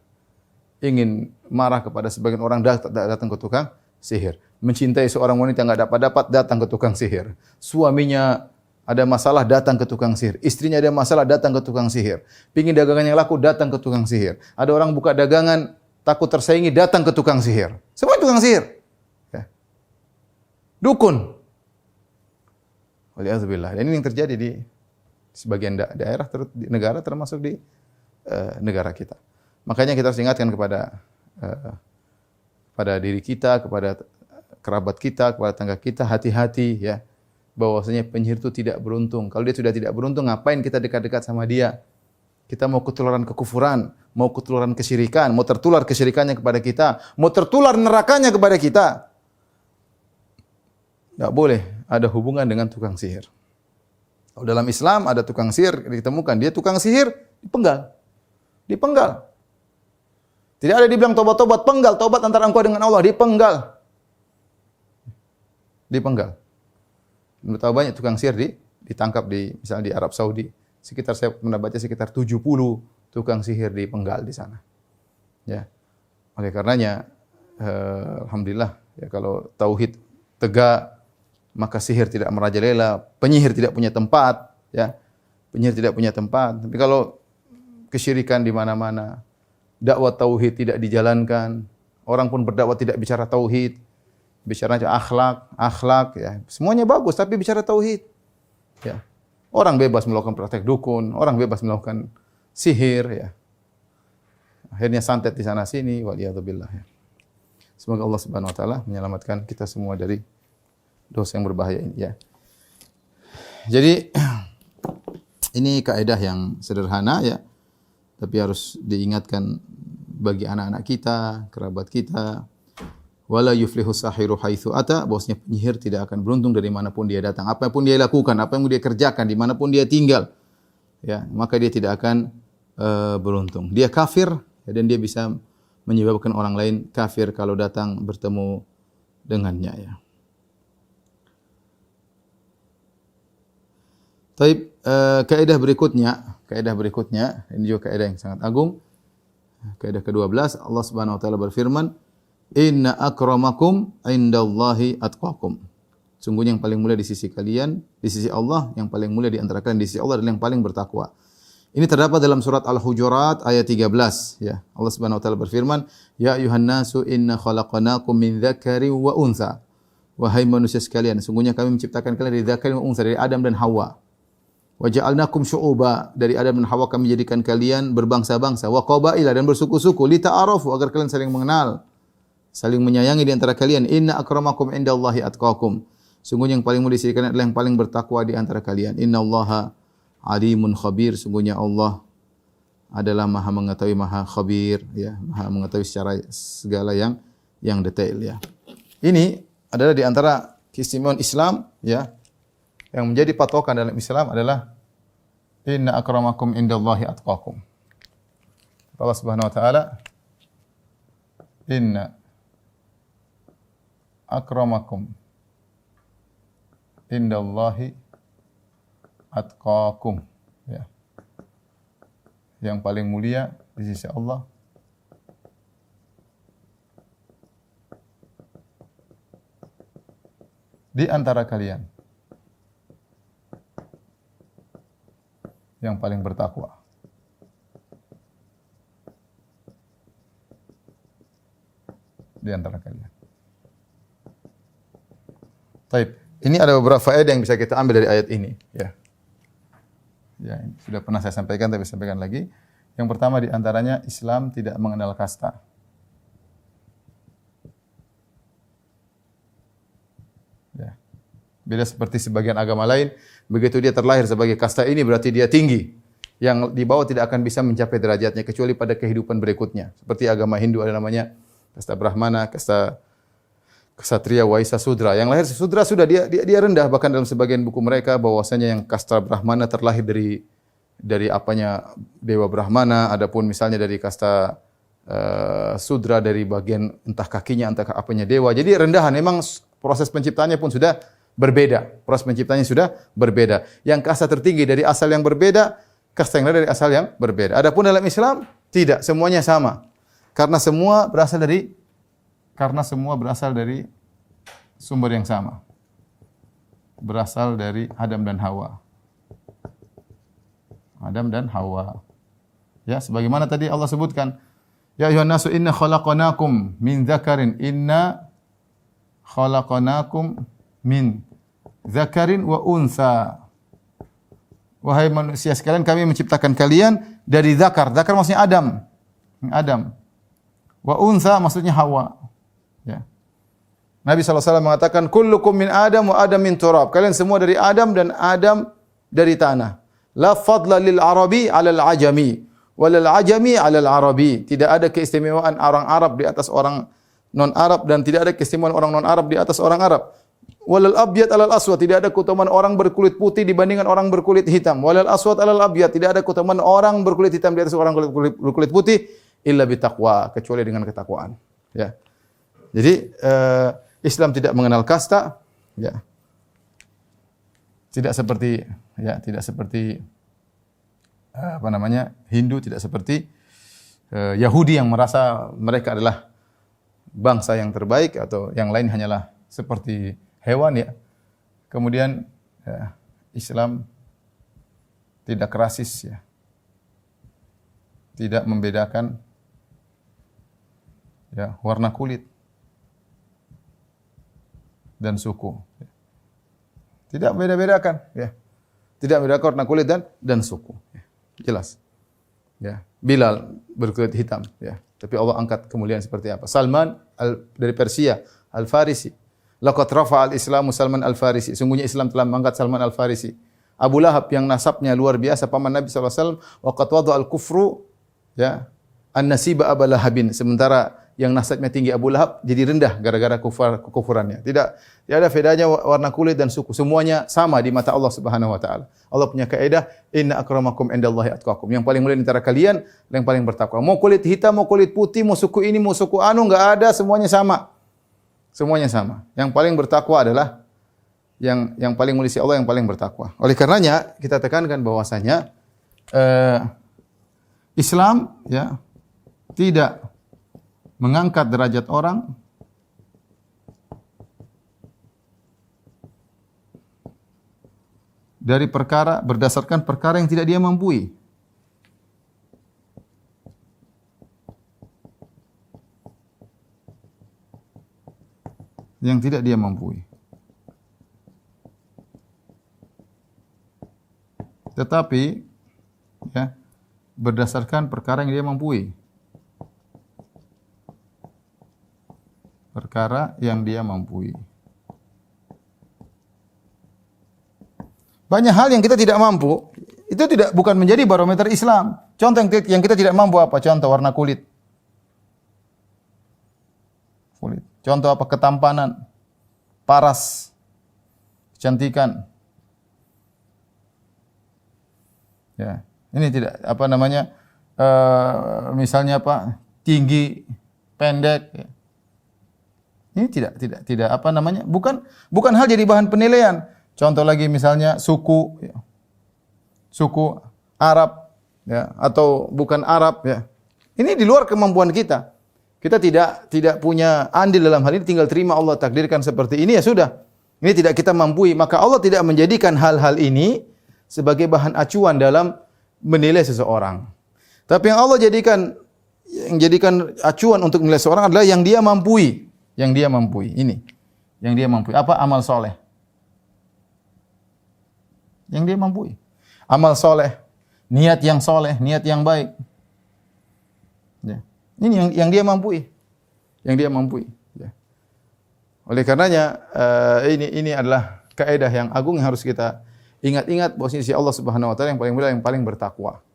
Ingin marah kepada sebagian orang datang ke tukang sihir. Mencintai seorang wanita enggak dapat datang ke tukang sihir. Suaminya ada masalah datang ke tukang sihir. Istrinya ada masalah datang ke tukang sihir. Pingin dagangan yang laku datang ke tukang sihir. Ada orang buka dagangan takut tersaingi datang ke tukang sihir. Semua tukang sihir. Ya. Dukun. Waliyadzubillah. Dan ini yang terjadi di sebagian daerah, di negara, termasuk di negara kita. Makanya kita harus ingatkan kepada diri kita, kepada kerabat kita, kepada tetangga kita, hati-hati, ya, bahwasanya penyihir itu tidak beruntung. Kalau dia sudah tidak beruntung, ngapain kita dekat-dekat sama dia? Kita mau ketularan kekufuran, mau ketularan kesyirikan, mau tertular kesyirikannya kepada kita, mau tertular nerakanya kepada kita. Tidak boleh ada hubungan dengan tukang sihir. Kalau dalam Islam ada tukang sihir ditemukan, dia tukang sihir, dipenggal. Dipenggal. Tidak ada dibilang tobat-tobat, penggal, tobat antara engkau dengan Allah, dipenggal. Dipenggal. Betapa banyak tukang sihir ditangkap misalnya di Arab Saudi. Saya pernah baca sekitar 70 tukang sihir dipenggal di sana. Ya. Oleh karenanya alhamdulillah ya, kalau tauhid tegak maka sihir tidak merajalela, penyihir tidak punya tempat, ya. Penyihir tidak punya tempat. Tapi kalau kesyirikan di mana-mana, dakwah tauhid tidak dijalankan, orang pun berdakwah tidak bicara tauhid, bicara akhlak ya. Semuanya bagus tapi bicara tauhid. Ya. Orang bebas melakukan praktek dukun, orang bebas melakukan sihir ya. Akhirnya santet di sana sini, waliyadzubillah ya. Semoga Allah Subhanahu wa taala menyelamatkan kita semua dari dosa yang berbahaya ini ya. Jadi ini kaidah yang sederhana ya, tapi harus diingatkan bagi anak-anak kita, kerabat kita. Wala yuflihu sahiru haitsu ata, bahwasanya penyihir tidak akan beruntung dari manapun dia datang. Apapun dia lakukan, apa yang dia kerjakan, dimanapun dia tinggal, ya, maka dia tidak akan beruntung. Dia kafir ya, dan dia bisa menyebabkan orang lain kafir kalau datang bertemu dengannya ya. Taib, kaidah berikutnya, ini juga kaidah yang sangat agung. Kaidah ke-12, Allah Subhanahu wa taala berfirman, "Inna akramakum indallahi atqakum." Sungguhnya yang paling mulia di sisi kalian, di sisi Allah, yang paling mulia di antara kalian di sisi Allah adalah yang paling bertakwa. Ini terdapat dalam surat Al-Hujurat ayat 13 ya. Allah Subhanahu wa taala berfirman, "Ya ayuhan nasu inna khalaqnakum min dzakarin wa untha." Wahai manusia sekalian, sungguhnya kami menciptakan kalian dari dzakarin wa untha, dari Adam dan Hawa. Wa ja'alnakum syu'uba, dari Adam dan Hawa kami jadikan kalian berbangsa-bangsa, wa qabaila, dan bersuku-suku, lita'arafu, agar kalian saling mengenal, saling menyayangi di antara kalian. Inna akramakum indallahi atqakum. Sungguhnya yang paling mulia di sisi kalian adalah yang paling bertakwa di antara kalian. Innallaha alimun khabir. Sungguhnya Allah adalah Maha mengetahui, Maha khabir ya, Maha mengetahui secara segala yang detail ya. Ini adalah di antara keistimewaan Islam ya. Yang menjadi patokan dalam Islam adalah inna akramakum indallahi atqakum. Allah Subhanahu wa taala, inna akramakum indallahi atqakum ya. Yang paling mulia di sisi Allah di antara kalian yang paling bertakwa. Di antara kalian. Taib. Ini ada beberapa faedah yang bisa kita ambil dari ayat ini. Ya. Ya, ini sudah pernah saya sampaikan, tapi saya sampaikan lagi. Yang pertama di antaranya, Islam tidak mengenal kasta. Ya. Beda seperti sebagian agama lain, begitu dia terlahir sebagai kasta ini berarti dia tinggi. Yang di bawah tidak akan bisa mencapai derajatnya kecuali pada kehidupan berikutnya. Seperti agama Hindu ada namanya kasta Brahmana, kasta Ksatria, Waisa, Sudra. Yang lahir Sudra sudah dia rendah, bahkan dalam sebagian buku mereka bahwasanya yang kasta Brahmana terlahir dari apanya dewa Brahmana, adapun misalnya dari kasta Sudra dari bagian entah kakinya entah apanya dewa. Jadi rendahan, memang proses penciptaannya pun sudah berbeda. Proses penciptanya sudah berbeda. Yang kasta tertinggi dari asal yang berbeda, kasta yang lain dari asal yang berbeda. Adapun dalam Islam tidak, semuanya sama. Karena semua berasal dari sumber yang sama. Berasal dari Adam dan Hawa. Adam dan Hawa. Ya, sebagaimana tadi Allah sebutkan, ya ayuhan nasu inna khalaqnakum min dzakarin, inna khalaqnakum min dzakarin wa untha. Wahai manusia sekalian, kami menciptakan kalian dari zakar. Zakar maksudnya Adam. Adam. Wa untha maksudnya Hawa. Ya. Nabi SAW mengatakan, kullukum min Adam wa Adam min turab. Kalian semua dari Adam dan Adam dari tanah. La fadla lil Arabi 'alal ajami, walal ajami 'alal Arabi. Tidak ada keistimewaan orang Arab di atas orang non-Arab dan tidak ada keistimewaan orang non-Arab di atas orang Arab. Walal abyad 'alal aswad, tidak ada keutamaan orang berkulit putih dibandingkan orang berkulit hitam. Walal aswad 'alal abyad, tidak ada keutamaan orang berkulit hitam di atas orang berkulit putih illa bitaqwa, kecuali dengan ketakwaan. Ya. Jadi Islam tidak mengenal kasta, ya. Tidak seperti Hindu, tidak seperti Yahudi yang merasa mereka adalah bangsa yang terbaik atau yang lain hanyalah seperti hewan, ya. Kemudian ya, Islam tidak rasis, ya. Tidak membedakan, ya, warna kulit dan suku. Tidak beda-bedakan, ya. Tidak bedakan warna kulit dan suku. Ya. Jelas. Ya. Bilal berkulit hitam, ya. Tapi Allah angkat kemuliaan seperti apa? Salman dari Persia, Al-Farisi. Laqad rafa'al Islamu Salman Al-Farisi. Sungguhnya Islam telah mengangkat Salman Al-Farisi. Abu Lahab yang nasabnya luar biasa, paman Nabi SAW. Wa qad wada'al kufru, ya, an-nasiba Abu Lahabin. Sementara yang nasabnya tinggi Abu Lahab jadi rendah gara-gara kekufurannya. Tidak ada bedanya warna kulit dan suku. Semuanya sama di mata Allah Subhanahu wa taala. Allah punya kaidah, inna akramakum indallahi atqakum. Yang paling mulia di antara kalian yang paling bertakwa. Mau kulit hitam, mau kulit putih, mau suku ini, mau suku anu, enggak ada, semuanya sama. Semuanya sama. Yang paling bertakwa adalah yang paling mulia Allah, yang paling bertakwa. Oleh karenanya kita tekankan bahwasanya Islam, ya, tidak mengangkat derajat orang dari perkara berdasarkan perkara yang tidak dia mampu. Yang tidak dia mampu. Tetapi, ya, berdasarkan perkara yang dia mampu. Perkara yang dia mampu. Banyak hal yang kita tidak mampu, itu bukan menjadi barometer Islam. Contoh yang kita tidak mampu apa? Contoh warna kulit. Contoh apa? Ketampanan, paras, kecantikan. Ya, ini tidak misalnya apa? Tinggi, pendek. Ya. Ini tidak bukan hal jadi bahan penilaian. Contoh lagi misalnya suku, ya. Suku Arab, ya, atau bukan Arab, ya. Ini di luar kemampuan kita. Kita tidak punya andil dalam hal ini, tinggal terima Allah takdirkan seperti ini, ya sudah. Ini tidak kita mampu, maka Allah tidak menjadikan hal-hal ini sebagai bahan acuan dalam menilai seseorang. Tapi yang Allah jadikan acuan untuk menilai seseorang adalah yang dia mampu. Yang dia mampu. Ini. Yang dia mampu. Apa? Amal soleh. Yang dia mampu. Amal soleh. Niat yang soleh. Niat yang baik. Ya. Ini yang dia mampu. Yang dia mampu. Ya. Oleh karenanya, ini adalah kaidah yang agung yang harus kita ingat-ingat bahwa sisi Allah Subhanahu wa taala yang paling mulia, yang paling bertakwa.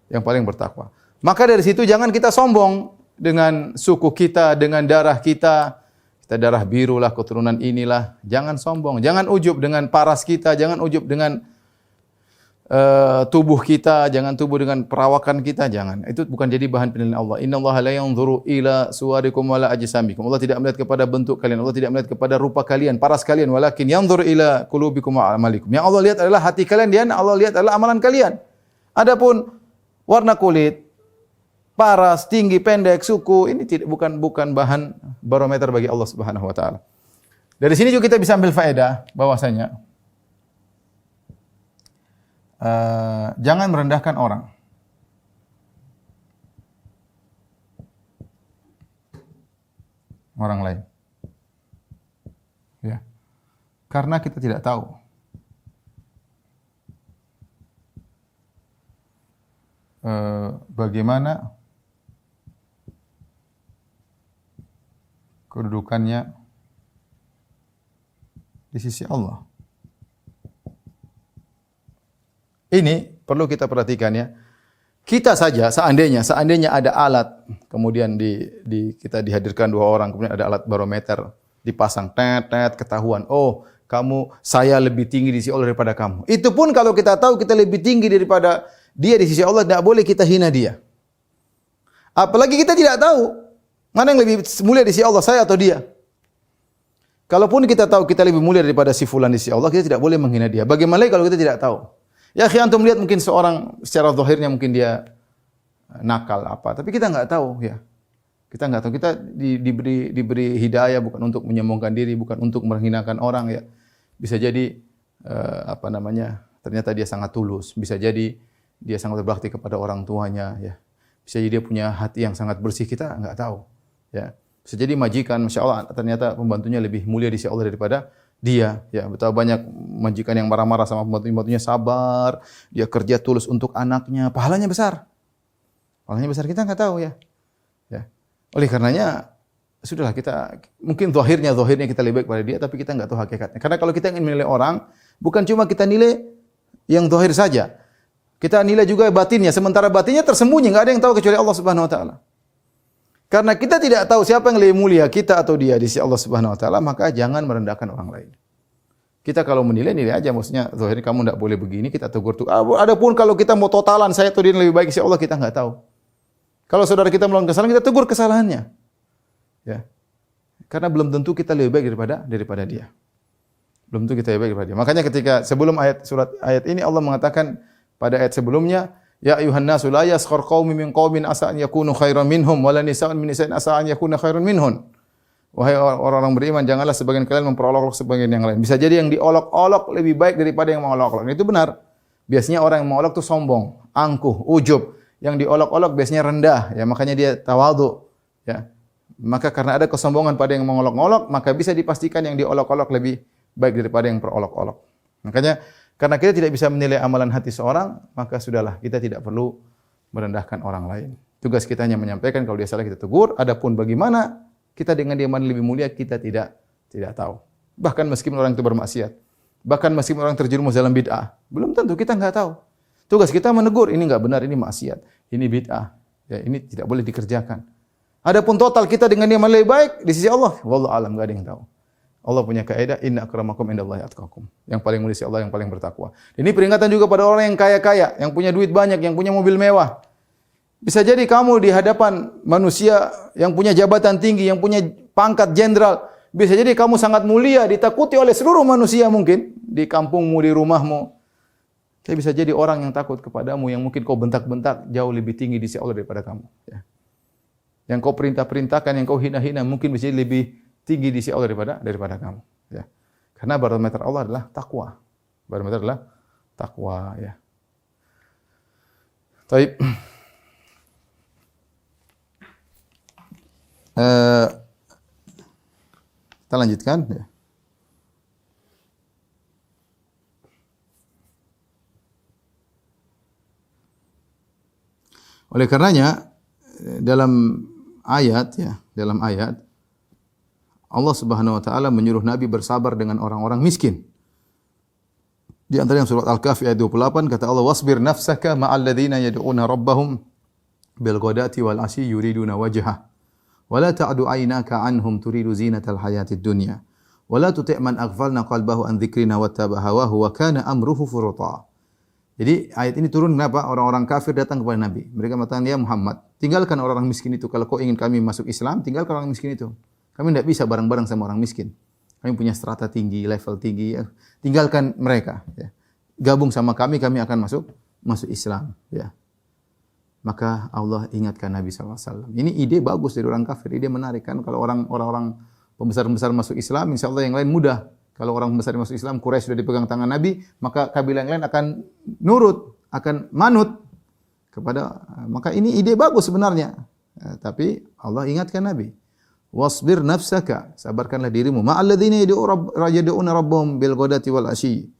Yang paling bertakwa. Maka dari situ jangan kita sombong dengan suku kita, dengan darah kita. Kita darah biru lah, keturunan inilah. Jangan sombong, jangan ujub dengan paras kita, jangan ujub dengan tubuh kita, jangan tubuh dengan perawakan kita, jangan. Itu bukan jadi bahan penilaian Allah. Innallaha la yanzuru ila suwarikum wala ajsamikum. Allah tidak melihat kepada bentuk kalian, Allah tidak melihat kepada rupa kalian, paras kalian, walakin yanzur ila qulubikum wa amalikum. Yang Allah lihat adalah hati kalian, dan Allah lihat adalah amalan kalian. Adapun warna kulit, paras, tinggi, pendek, suku, ini bukan bahan barometer bagi Allah Subhanahu wa taala. Dari sini juga kita bisa ambil faedah bahwasanya jangan merendahkan orang. Orang lain. Ya. Karena kita tidak tahu bagaimana kedudukannya di sisi Allah. Ini perlu kita perhatikan ya. Kita saja seandainya ada alat, kemudian kita dihadirkan 2 orang, kemudian ada alat barometer, dipasang tet ketahuan. Oh, saya lebih tinggi di sisi Allah daripada kamu. Itu pun kalau kita tahu kita lebih tinggi daripada dia di sisi Allah, tidak boleh kita hina dia. Apalagi kita tidak tahu mana yang lebih mulia di sisi Allah, saya atau dia. Kalaupun kita tahu kita lebih mulia daripada si fulan di sisi Allah, kita tidak boleh menghina dia. Bagaimana kalau kita tidak tahu? Ya, antum lihat mungkin seorang secara zahirnya mungkin dia nakal apa, tapi kita enggak tahu ya. Kita enggak tahu. Kita diberi hidayah bukan untuk menyombongkan diri, bukan untuk menghinakan orang ya. Bisa jadi ternyata dia sangat tulus, bisa jadi dia sangat berbakti kepada orang tuanya ya. Bisa jadi dia punya hati yang sangat bersih, kita enggak tahu ya. Bisa jadi majikan, Masya Allah, ternyata pembantunya lebih mulia di sisi Allah daripada dia. Ya, betapa banyak majikan yang marah-marah sama pembantunya sabar, dia kerja tulus untuk anaknya, pahalanya besar. Pahalanya besar, kita enggak tahu ya. Ya. Oleh karenanya sudahlah, kita mungkin zahirnya kita lebih baik pada dia, tapi kita enggak tahu hakikatnya. Karena kalau kita ingin menilai orang, bukan cuma kita nilai yang zahir saja. Kita nilai juga batinnya, sementara batinnya tersembunyi, enggak ada yang tahu kecuali Allah Subhanahu wa taala. Karena kita tidak tahu siapa yang lebih mulia, kita atau dia di sisi Allah Subhanahu wa taala, maka jangan merendahkan orang lain. Kita kalau menilai aja, maksudnya zahirnya kamu tidak boleh begini, kita tegur tuh. Adapun kalau kita mau totalan saya atau dia lebih baik di sisi Allah, kita enggak tahu. Kalau saudara kita melakukan kesalahan, kita tegur kesalahannya. Ya. Karena belum tentu kita lebih baik daripada dia. Belum tentu kita lebih baik daripada dia. Makanya ketika sebelum ayat ini Allah mengatakan pada ayat sebelumnya, ya ayuhan nasu la yaskhar qaumin min qaumin asa an yakunu khairan minhum wala nisa'un min nisa'in asa an yakuna khairan minhun. Wahai orang-orang beriman, janganlah sebagian kalian memperolok-olok sebagian yang lain. Bisa jadi yang diolok-olok lebih baik daripada yang mengolok-olok. Itu benar. Biasanya orang yang mengolok itu sombong, angkuh, ujub. Yang diolok-olok biasanya rendah, ya makanya dia tawadhu, ya. Maka karena ada kesombongan pada yang mengolok-olok, maka bisa dipastikan yang diolok-olok lebih baik daripada yang perolok-olok. Makanya karena kita tidak bisa menilai amalan hati seorang, maka sudahlah, kita tidak perlu merendahkan orang lain. Tugas kita hanya menyampaikan, kalau dia salah kita tegur. Adapun bagaimana kita dengan dia mana lebih mulia, kita tidak tahu. Bahkan meskipun orang itu bermaksiat, bahkan meskipun orang terjerumus dalam bid'ah, belum tentu, kita enggak tahu. Tugas kita menegur, ini enggak benar, ini maksiat, ini bid'ah, ya ini tidak boleh dikerjakan. Adapun total kita dengan dia mana lebih baik di sisi Allah, wallahu alam, enggak ada yang tahu. Allah punya kaidah, inna akramakum indallahi atqakum. Yang paling mulia di sisi Allah, yang paling bertakwa. Ini peringatan juga pada orang yang kaya-kaya, yang punya duit banyak, yang punya mobil mewah. Bisa jadi kamu di hadapan manusia yang punya jabatan tinggi, yang punya pangkat jenderal, bisa jadi kamu sangat mulia, ditakuti oleh seluruh manusia mungkin di kampungmu, di rumahmu. Tapi bisa jadi orang yang takut kepadamu, yang mungkin kau bentak-bentak, jauh lebih tinggi di sisi Allah daripada kamu. Ya. Yang kau perintah-perintahkan, yang kau hina-hina, mungkin bisa jadi lebih tinggi di sisi Allah daripada kamu. Ya. Karena barometer Allah adalah takwa. Barometer adalah takwa. Ya. Taib. Kita lanjutkan. Ya. Oleh karenanya dalam ayat Allah Subhanahu wa taala menyuruh Nabi bersabar dengan orang-orang miskin. Di antara yang surat Al-Kahfi ayat 28 kata Allah, wasbir nafsaka ma'al ladzina yad'una rabbahum bil ghadati wal 'ashyi yuriduna wajhah wa la ta'du 'ainaka 'anhum turidu zinatal hayatid dunya wa la tuti' man aghfalna qalbahu an dzikrina wattaba'a hawahu wa kana amruhu furuta. Jadi ayat ini turun kenapa? Orang-orang kafir datang kepada Nabi. Mereka mengatakan, ya Muhammad, tinggalkan orang-orang miskin itu. Kalau kau ingin kami masuk Islam, tinggalkan orang miskin itu. Kami tidak bisa bareng-bareng sama orang miskin. Kami punya strata tinggi, level tinggi. Ya. Tinggalkan mereka. Ya. Gabung sama kami akan masuk Islam. Ya. Maka Allah ingatkan Nabi SAW. Ini ide bagus dari orang kafir. Ide menarik kan. Kalau orang-orang pembesar-pembesar masuk Islam, insya Allah yang lain mudah. Kalau orang besar masuk Islam, Quraisy sudah dipegang tangan Nabi, maka kabilah yang lain akan nurut, akan manut kepada. Maka ini ide bagus sebenarnya. Tapi Allah ingatkan Nabi, wasbir nafsaka, sabarkanlah dirimu. Ma'al ladzina yad'una rabbahum bil ghadati wal 'ashyi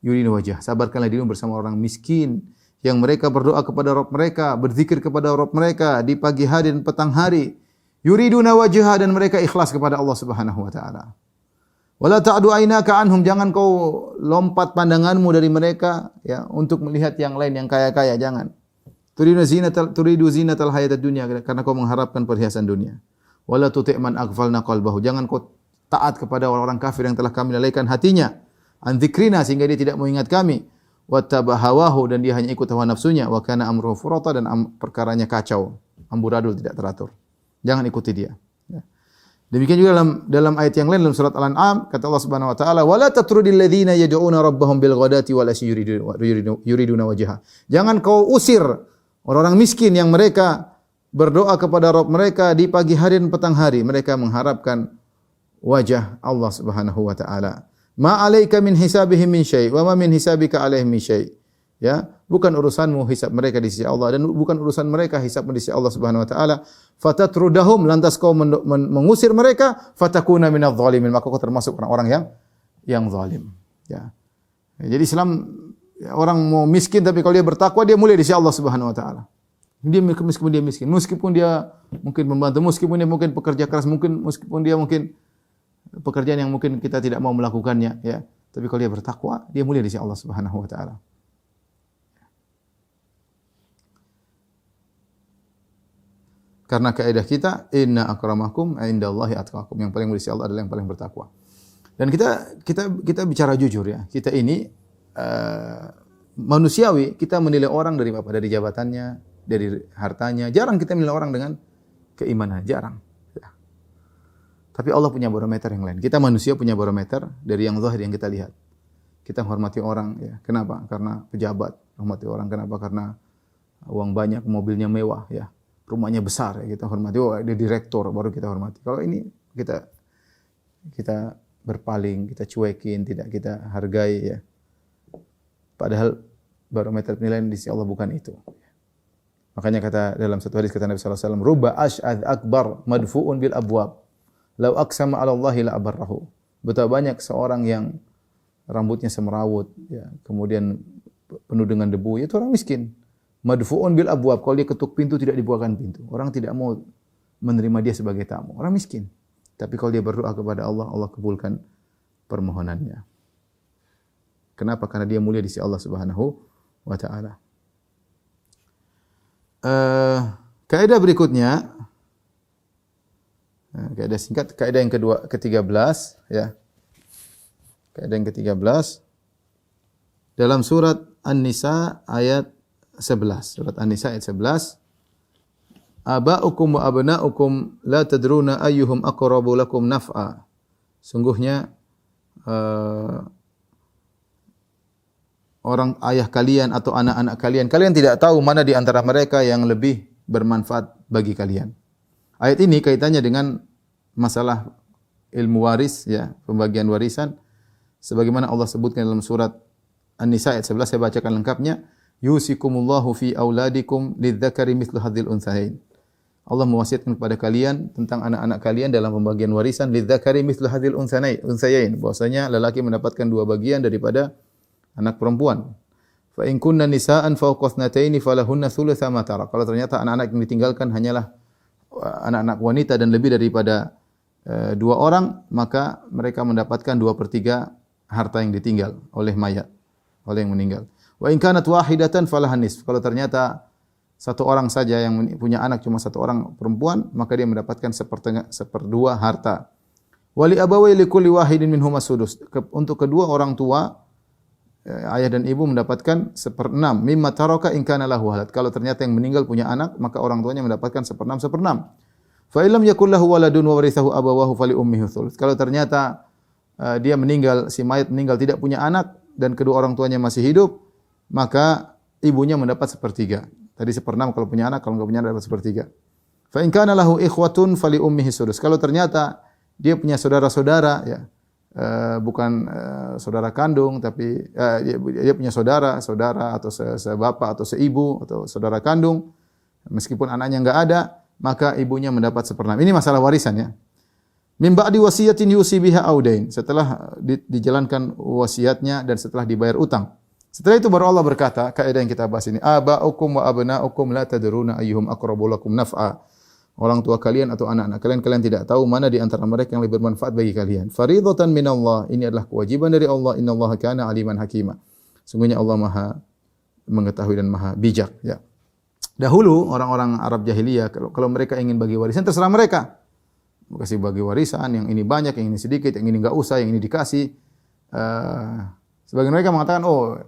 yuriduna wajah. Sabarkanlah dirimu bersama orang miskin yang mereka berdoa kepada Rabb mereka, berzikir kepada Rabb mereka di pagi hari dan petang hari. Yuriduna wajah, dan mereka ikhlas kepada Allah Subhanahu wa taala. Wala ta'du ainaka anhum, jangan kau lompat pandanganmu dari mereka ya untuk melihat yang lain yang kaya-kaya, jangan. Turidu zinatal hayatad dunya, karena kau mengharapkan perhiasan dunia. Wala tuti' man aghfalna qalbahu, jangan kau taat kepada orang-orang kafir yang telah kami lalaikan hatinya an dzikrina, sehingga dia tidak mengingat kami. Wattaba hawahu, dan dia hanya ikut hawa nafsunya. Wa kana amruhu furata, dan perkaranya kacau, amburadul, tidak teratur. Jangan ikuti dia. Ya. Demikian juga dalam ayat yang lain dalam surat Al-An'am, kata Allah Subhanahu wa taala, "Wala tatrudil ladzina yad'una rabbahum bil ghadati wal asyi yuriduna wajha." Jangan kau usir orang-orang miskin yang mereka berdoa kepada Rabb mereka di pagi hari dan petang hari, mereka mengharapkan wajah Allah Subhanahu wa taala. Ma 'alaika min hisabihim min syai' wa ma min hisabika 'alaihim min syai'. Ya, bukan urusanmu hisab mereka di sisi Allah, dan bukan urusan mereka hisab di sisi Allah Subhanahu wa taala. Fatatrudahum, lantas kau mengusir mereka, fatakuna minadh dhalimin, maka kau termasuk orang-orang yang zalim. Ya. Jadi Islam, ya, orang mau miskin tapi kalau dia bertakwa, dia mulia di sisi Allah Subhanahu wa taala. Meskipun dia miskin, meskipun dia mungkin membantu, meskipun dia mungkin pekerja keras, meskipun dia mungkin pekerjaan yang mungkin kita tidak mau melakukannya, ya. Tapi kalau dia bertakwa, dia mulia di sisi Allah Subhanahu wa taala. Karena kaidah kita, inna akramakum indallahi atqakum, yang paling mulia di sisi Allah adalah yang paling bertakwa. Dan kita bicara jujur, ya. Kita ini manusiawi, kita menilai orang dari apa? Dari jabatannya, dari hartanya. Jarang kita menilai orang dengan keimanan, jarang. Tapi Allah punya barometer yang lain. Kita manusia punya barometer dari yang zahir yang kita lihat. Kita menghormati orang, ya. Kenapa? Karena pejabat. Hormati orang kenapa? Karena uang banyak, mobilnya mewah, ya. Rumahnya besar, ya. Kita hormati. Oh, dia direktur, baru kita hormati. Kalau ini kita berpaling, kita cuekin, tidak kita hargai, ya. Padahal barometer penilaian di sisi Allah bukan itu. Makanya kata dalam satu hadis kata Nabi sallallahu alaihi wasallam, "Rubba ash'adz akbar madfu'un bil abwab. Lau aqsama 'ala Allahi la abarrahu." Betapa banyak seorang yang rambutnya semerawut, ya, kemudian penuh dengan debu, itu orang miskin. Madfu'un bil abwab, kalau dia ketuk pintu tidak dibukakan pintu. Orang tidak mau menerima dia sebagai tamu. Orang miskin. Tapi kalau dia berdoa kepada Allah, Allah kabulkan permohonannya. Kenapa? Karena dia mulia di sisi Allah Subhanahu wa taala. Kaidah berikutnya, kaidah singkat, kaidah yang ke-13, ya. Kaidah yang ke-13 dalam surat An-Nisa ayat 11. Surat An-Nisa ayat 11. Aba'ukum wa abna'ukum la tadruna ayyuhum aqrabu lakum naf'a. Sungguhnya orang ayah kalian atau anak-anak kalian tidak tahu mana di antara mereka yang lebih bermanfaat bagi kalian. Ayat ini kaitannya dengan masalah ilmu waris, ya, pembagian warisan. Sebagaimana Allah sebutkan dalam surat An-Nisa ayat 11, saya bacakan lengkapnya. Yusikumullahu fi auladikum lidzakari mithlu hadzal unthayain. Allah mewasiatkan kepada kalian tentang anak-anak kalian dalam pembagian warisan, lidzakari mithlu hadzal unthayain, bahwasanya lelaki mendapatkan dua bagian daripada anak perempuan. Fa in kunna nisaan fawqa ithnataini falahunna thulutsa ma tarak. Kalau ternyata anak-anak yang ditinggalkan hanyalah anak-anak wanita dan lebih daripada dua orang, maka mereka mendapatkan 2/3 harta yang ditinggal oleh mayat, oleh yang meninggal. Wa in kanat wahidatan falahan nisf. Kalau ternyata satu orang saja yang punya anak, cuma satu orang perempuan, maka dia mendapatkan 1/2 harta. Wali abawai likulli wahidin minhum as-sudus. Untuk kedua orang tua, ayah dan ibu mendapatkan 1/6 mimma taraka in kana lahu walad. Kalau ternyata yang meninggal punya anak, maka orang tuanya mendapatkan 1/6. Fa illam yakul lahu waladun wa warithahu abawahu fali ummihi thuluth. Kalau ternyata dia meninggal, si mayat meninggal tidak punya anak dan kedua orang tuanya masih hidup, maka ibunya mendapat 1/3. Tadi 1/6 kalau punya anak, kalau enggak punya anak dapat 1/3. Fa in kana lahu ikhwatun fali ummihi sudus. Kalau ternyata dia punya saudara-saudara, ya, bukan saudara kandung, tapi dia punya saudara atau sebapak atau seibu atau saudara kandung, meskipun anaknya enggak ada, maka ibunya mendapat 1/6. Ini masalah warisan, ya. Min ba'di wasiyatin yusi biha audain. Setelah dijalankan wasiatnya dan setelah dibayar utang. Setelah itu baru Allah berkata, kaidah yang kita bahas ini, aba'ukum wa abna'ukum la tadruna ayyuhum aqrabu lakum naf'a orang tua kalian atau anak-anak kalian, kalian tidak tahu mana di antara mereka yang lebih bermanfaat bagi kalian. Faridatan minallah, ini adalah kewajiban dari Allah. Innallaha kana aliman hakima. Sungguhnya Allah Maha mengetahui dan Maha bijak, ya. Dahulu orang-orang Arab jahiliyah kalau mereka ingin bagi warisan terserah mereka. Kasih bagi warisan, yang ini banyak, yang ini sedikit, yang ini enggak usah, yang ini dikasih. Sebagian mereka mengatakan, oh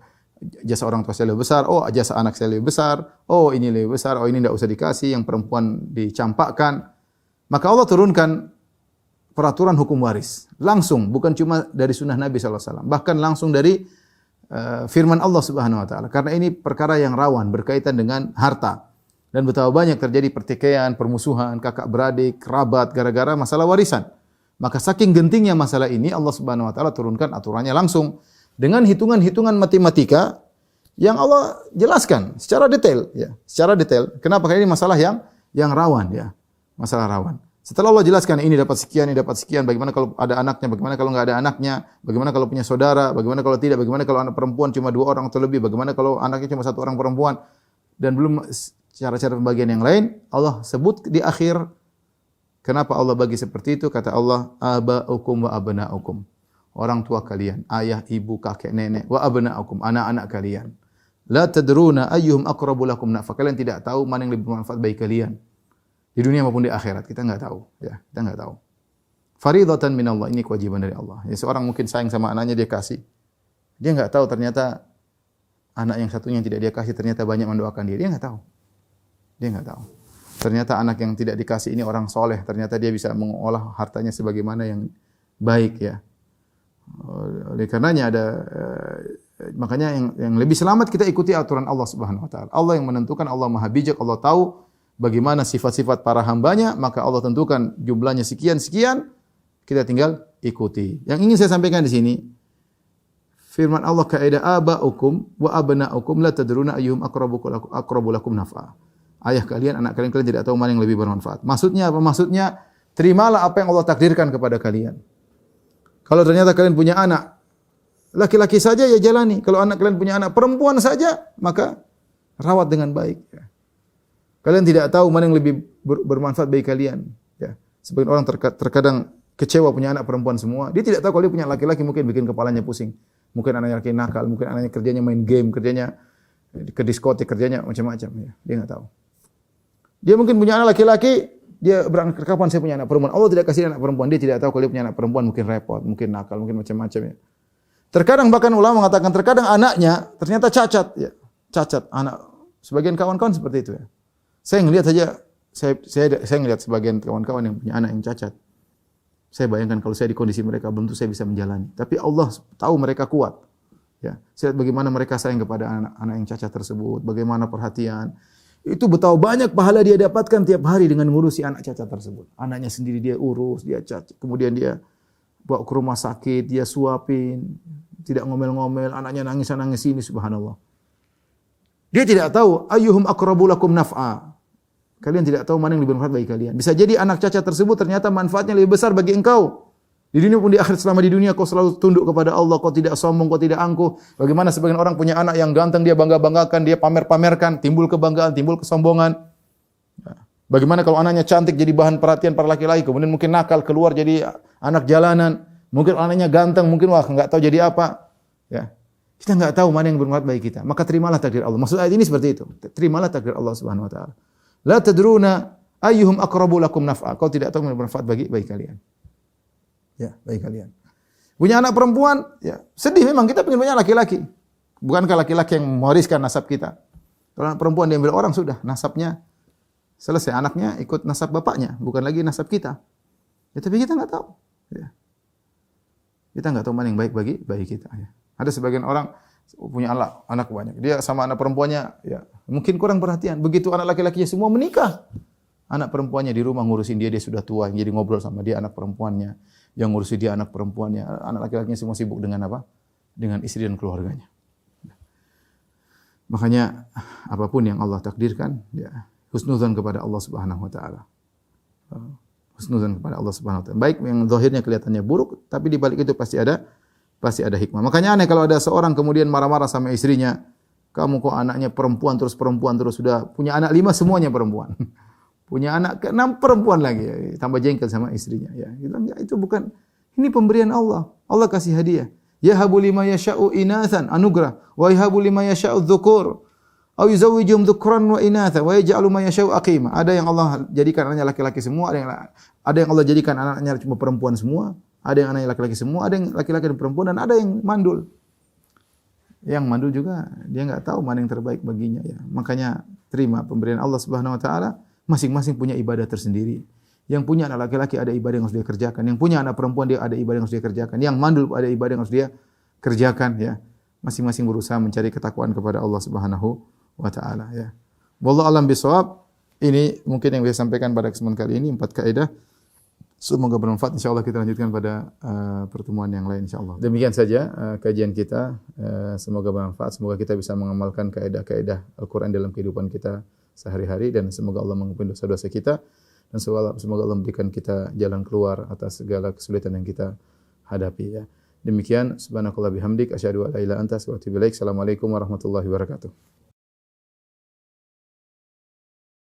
jasa orang tua saya lebih besar, oh jasa anak saya lebih besar, oh ini lebih besar, oh ini enggak usah dikasih, yang perempuan dicampakkan. Maka Allah turunkan peraturan hukum waris. Langsung, bukan cuma dari sunnah Nabi SAW. Bahkan langsung dari firman Allah Subhanahu wa taala. Karena ini perkara yang rawan berkaitan dengan harta. Dan betapa banyak terjadi pertikaian, permusuhan, kakak beradik, kerabat gara-gara masalah warisan. Maka saking gentingnya masalah ini Allah Subhanahu wa taala turunkan aturannya langsung dengan hitungan-hitungan matematika yang Allah jelaskan secara detail, ya, secara detail. Kenapa? Karena ini masalah yang rawan, ya. Masalah rawan. Setelah Allah jelaskan ini dapat sekian, bagaimana kalau ada anaknya, bagaimana kalau enggak ada anaknya, bagaimana kalau punya saudara, bagaimana kalau tidak, bagaimana kalau anak perempuan cuma 2 orang atau lebih, bagaimana kalau anaknya cuma 1 orang perempuan, dan belum cara-cara pembagian yang lain, Allah sebut di akhir. Kenapa Allah bagi seperti itu? Kata Allah, aba'ukum wa abna'ukum. Orang tua kalian, ayah, ibu, kakek, nenek, wa abna'ukum, anak-anak kalian. La tadruna ayyuhum aqrabu lakum nafa. Kalian tidak tahu mana yang lebih bermanfaat bagi kalian. Di dunia maupun di akhirat, kita enggak tahu, ya, kita enggak tahu. Faridatan minallah, ini kewajiban dari Allah. Ya, seorang mungkin sayang sama anaknya, dia kasih. Dia enggak tahu ternyata anak yang satunya yang tidak dia kasih ternyata banyak mendoakan dia. Dia enggak tahu. Dia enggak tahu. Ternyata anak yang tidak dikasih ini orang soleh. Ternyata dia bisa mengolah hartanya sebagaimana yang baik, ya. Oleh karenanya ada makanya yang lebih selamat kita ikuti aturan Allah Subhanahu wa taala. Allah yang menentukan, Allah Maha bijak, Allah tahu bagaimana sifat-sifat para hambanya, maka Allah tentukan jumlahnya sekian-sekian, kita tinggal ikuti. Yang ingin saya sampaikan di sini, firman Allah kaidah aba'ukum wa abna'ukum la tadruna ayyuhum aqrabu lakum naf'a. Ayah kalian, anak kalian tidak tahu mana yang lebih bermanfaat. Maksudnya apa? Maksudnya terimalah apa yang Allah takdirkan kepada kalian. Kalau ternyata kalian punya anak laki-laki saja, ya jalani. Kalau anak kalian punya anak perempuan saja, maka rawat dengan baik. Kalian tidak tahu mana yang lebih bermanfaat bagi kalian. Ya. Sebagian orang terkadang kecewa punya anak perempuan semua. Dia tidak tahu kalau dia punya laki-laki mungkin bikin kepalanya pusing. Mungkin anaknya laki nakal, mungkin anaknya kerjanya main game, kerjanya ke diskotik, kerjanya macam-macam. Ya. Dia nggak tahu. Dia mungkin punya anak laki-laki, dia berangkat kapan saya punya anak perempuan. Allah tidak kasih anak perempuan. Dia tidak tahu kalau dia punya anak perempuan mungkin repot, mungkin nakal, mungkin macam-macam. Ya. Terkadang bahkan ulama mengatakan terkadang anaknya ternyata cacat. Ya. Cacat anak. Sebagian kawan-kawan seperti itu. Ya. Saya ngelihat saja, saya ngelihat sebagian kawan-kawan yang punya anak yang cacat. Saya bayangkan kalau saya di kondisi mereka, belum tentu saya bisa menjalani. Tapi Allah tahu mereka kuat. Ya, saya lihat bagaimana mereka sayang kepada anak-anak yang cacat tersebut, bagaimana perhatian. Itu betapa banyak pahala dia dapatkan tiap hari dengan ngurusi anak cacat tersebut. Anaknya sendiri dia urus, dia cacat. Kemudian dia bawa ke rumah sakit, dia suapin, tidak ngomel-ngomel, anaknya nangis ini, subhanallah. Dia tidak tahu ayyuhum aqrabu lakum naf'a. Kalian tidak tahu mana yang lebih bermanfaat bagi kalian. Bisa jadi anak cacat tersebut ternyata manfaatnya lebih besar bagi engkau. Di dunia pun di akhirat, selama di dunia kau selalu tunduk kepada Allah, kau tidak sombong, kau tidak angkuh. Bagaimana sebagian orang punya anak yang ganteng, dia bangga-banggakan, dia pamer-pamerkan, timbul kebanggaan, timbul kesombongan. Bagaimana kalau anaknya cantik jadi bahan perhatian para laki-laki, kemudian mungkin nakal keluar jadi anak jalanan. Mungkin anaknya ganteng, mungkin wah enggak tahu jadi apa. Ya. Kita enggak tahu mana yang bermanfaat bagi kita. Maka terimalah takdir Allah. Maksud ayat ini seperti itu. Terimalah takdir Allah Subhanahu wa taala. La tadruna ayyuhum aqrabu lakum naf'a. Kau tidak tahu mana yang bermanfaat bagi kalian. Ya, bagi kalian. Punya anak perempuan, ya sedih memang kita ingin punya laki-laki. Bukankah laki-laki yang mewariskan nasab kita? Kalau anak perempuan diambil orang sudah, nasabnya selesai. Anaknya ikut nasab bapaknya, bukan lagi nasab kita. Ya, tapi kita enggak tahu. Ya. Kita enggak tahu mana yang baik bagi kita. Ya. Ada sebagian orang punya anak banyak. Dia sama anak perempuannya, ya mungkin kurang perhatian. Begitu anak laki-lakinya semua menikah, anak perempuannya di rumah ngurusin dia sudah tua, jadi ngobrol sama dia anak perempuannya, yang ngurusin dia anak perempuannya, anak laki-lakinya semua sibuk dengan apa? Dengan istri dan keluarganya. Makanya apapun yang Allah takdirkan, ya husnuzan kepada Allah Subhanahu wa taala. Husnuzan kepada Allah Subhanahu wa taala. Baik yang zahirnya kelihatannya buruk, tapi di balik itu pasti ada hikmah. Makanya aneh kalau ada seorang kemudian marah-marah sama istrinya, kamu kok anaknya perempuan terus sudah punya anak 5 semuanya perempuan. punya anak ke-6 perempuan lagi, ya. Tambah jengkel sama istrinya. Ya, bilang enggak, itu bukan, ini pemberian Allah. Allah kasih hadiah. Yahabu lima yasha'u inathan, anugerah. Wa yahabu lima yasha'u dzukur. Au yuzawwijuhum dzukran wa inatha wa yaj'alu ma yasha'u aqima. Ada yang Allah jadikan anaknya laki-laki semua, ada yang Allah jadikan anaknya cuma perempuan semua, ada yang anaknya laki-laki semua, ada yang laki-laki dan perempuan, dan ada yang mandul. Yang mandul juga dia enggak tahu mana yang terbaik baginya ya. Makanya terima pemberian Allah Subhanahu wa taala, masing-masing punya ibadah tersendiri. Yang punya anak laki-laki ada ibadah yang harus dia kerjakan, yang punya anak perempuan dia ada ibadah yang harus dia kerjakan, yang mandul ada ibadah yang harus dia kerjakan ya. Masing-masing berusaha mencari ketakwaan kepada Allah Subhanahu wa taala ya. Wallahu alam bisawab. Ini mungkin yang saya sampaikan pada kesempatan kali ini 4 kaidah. Semoga bermanfaat. Insyaallah kita lanjutkan pada pertemuan yang lain insyaallah. Demikian saja kajian kita. Semoga bermanfaat. Semoga kita bisa mengamalkan kaidah-kaidah Al-Qur'an dalam kehidupan kita sehari-hari, dan semoga Allah mengampuni dosa-dosa kita, dan semoga Allah memberikan kita jalan keluar atas segala kesulitan yang kita hadapi ya. Demikian, subhanakallah bihamdik asyhadu an la ilaha illa anta astaghfiruka wa atubu ilaik. Assalamualaikum warahmatullahi wabarakatuh.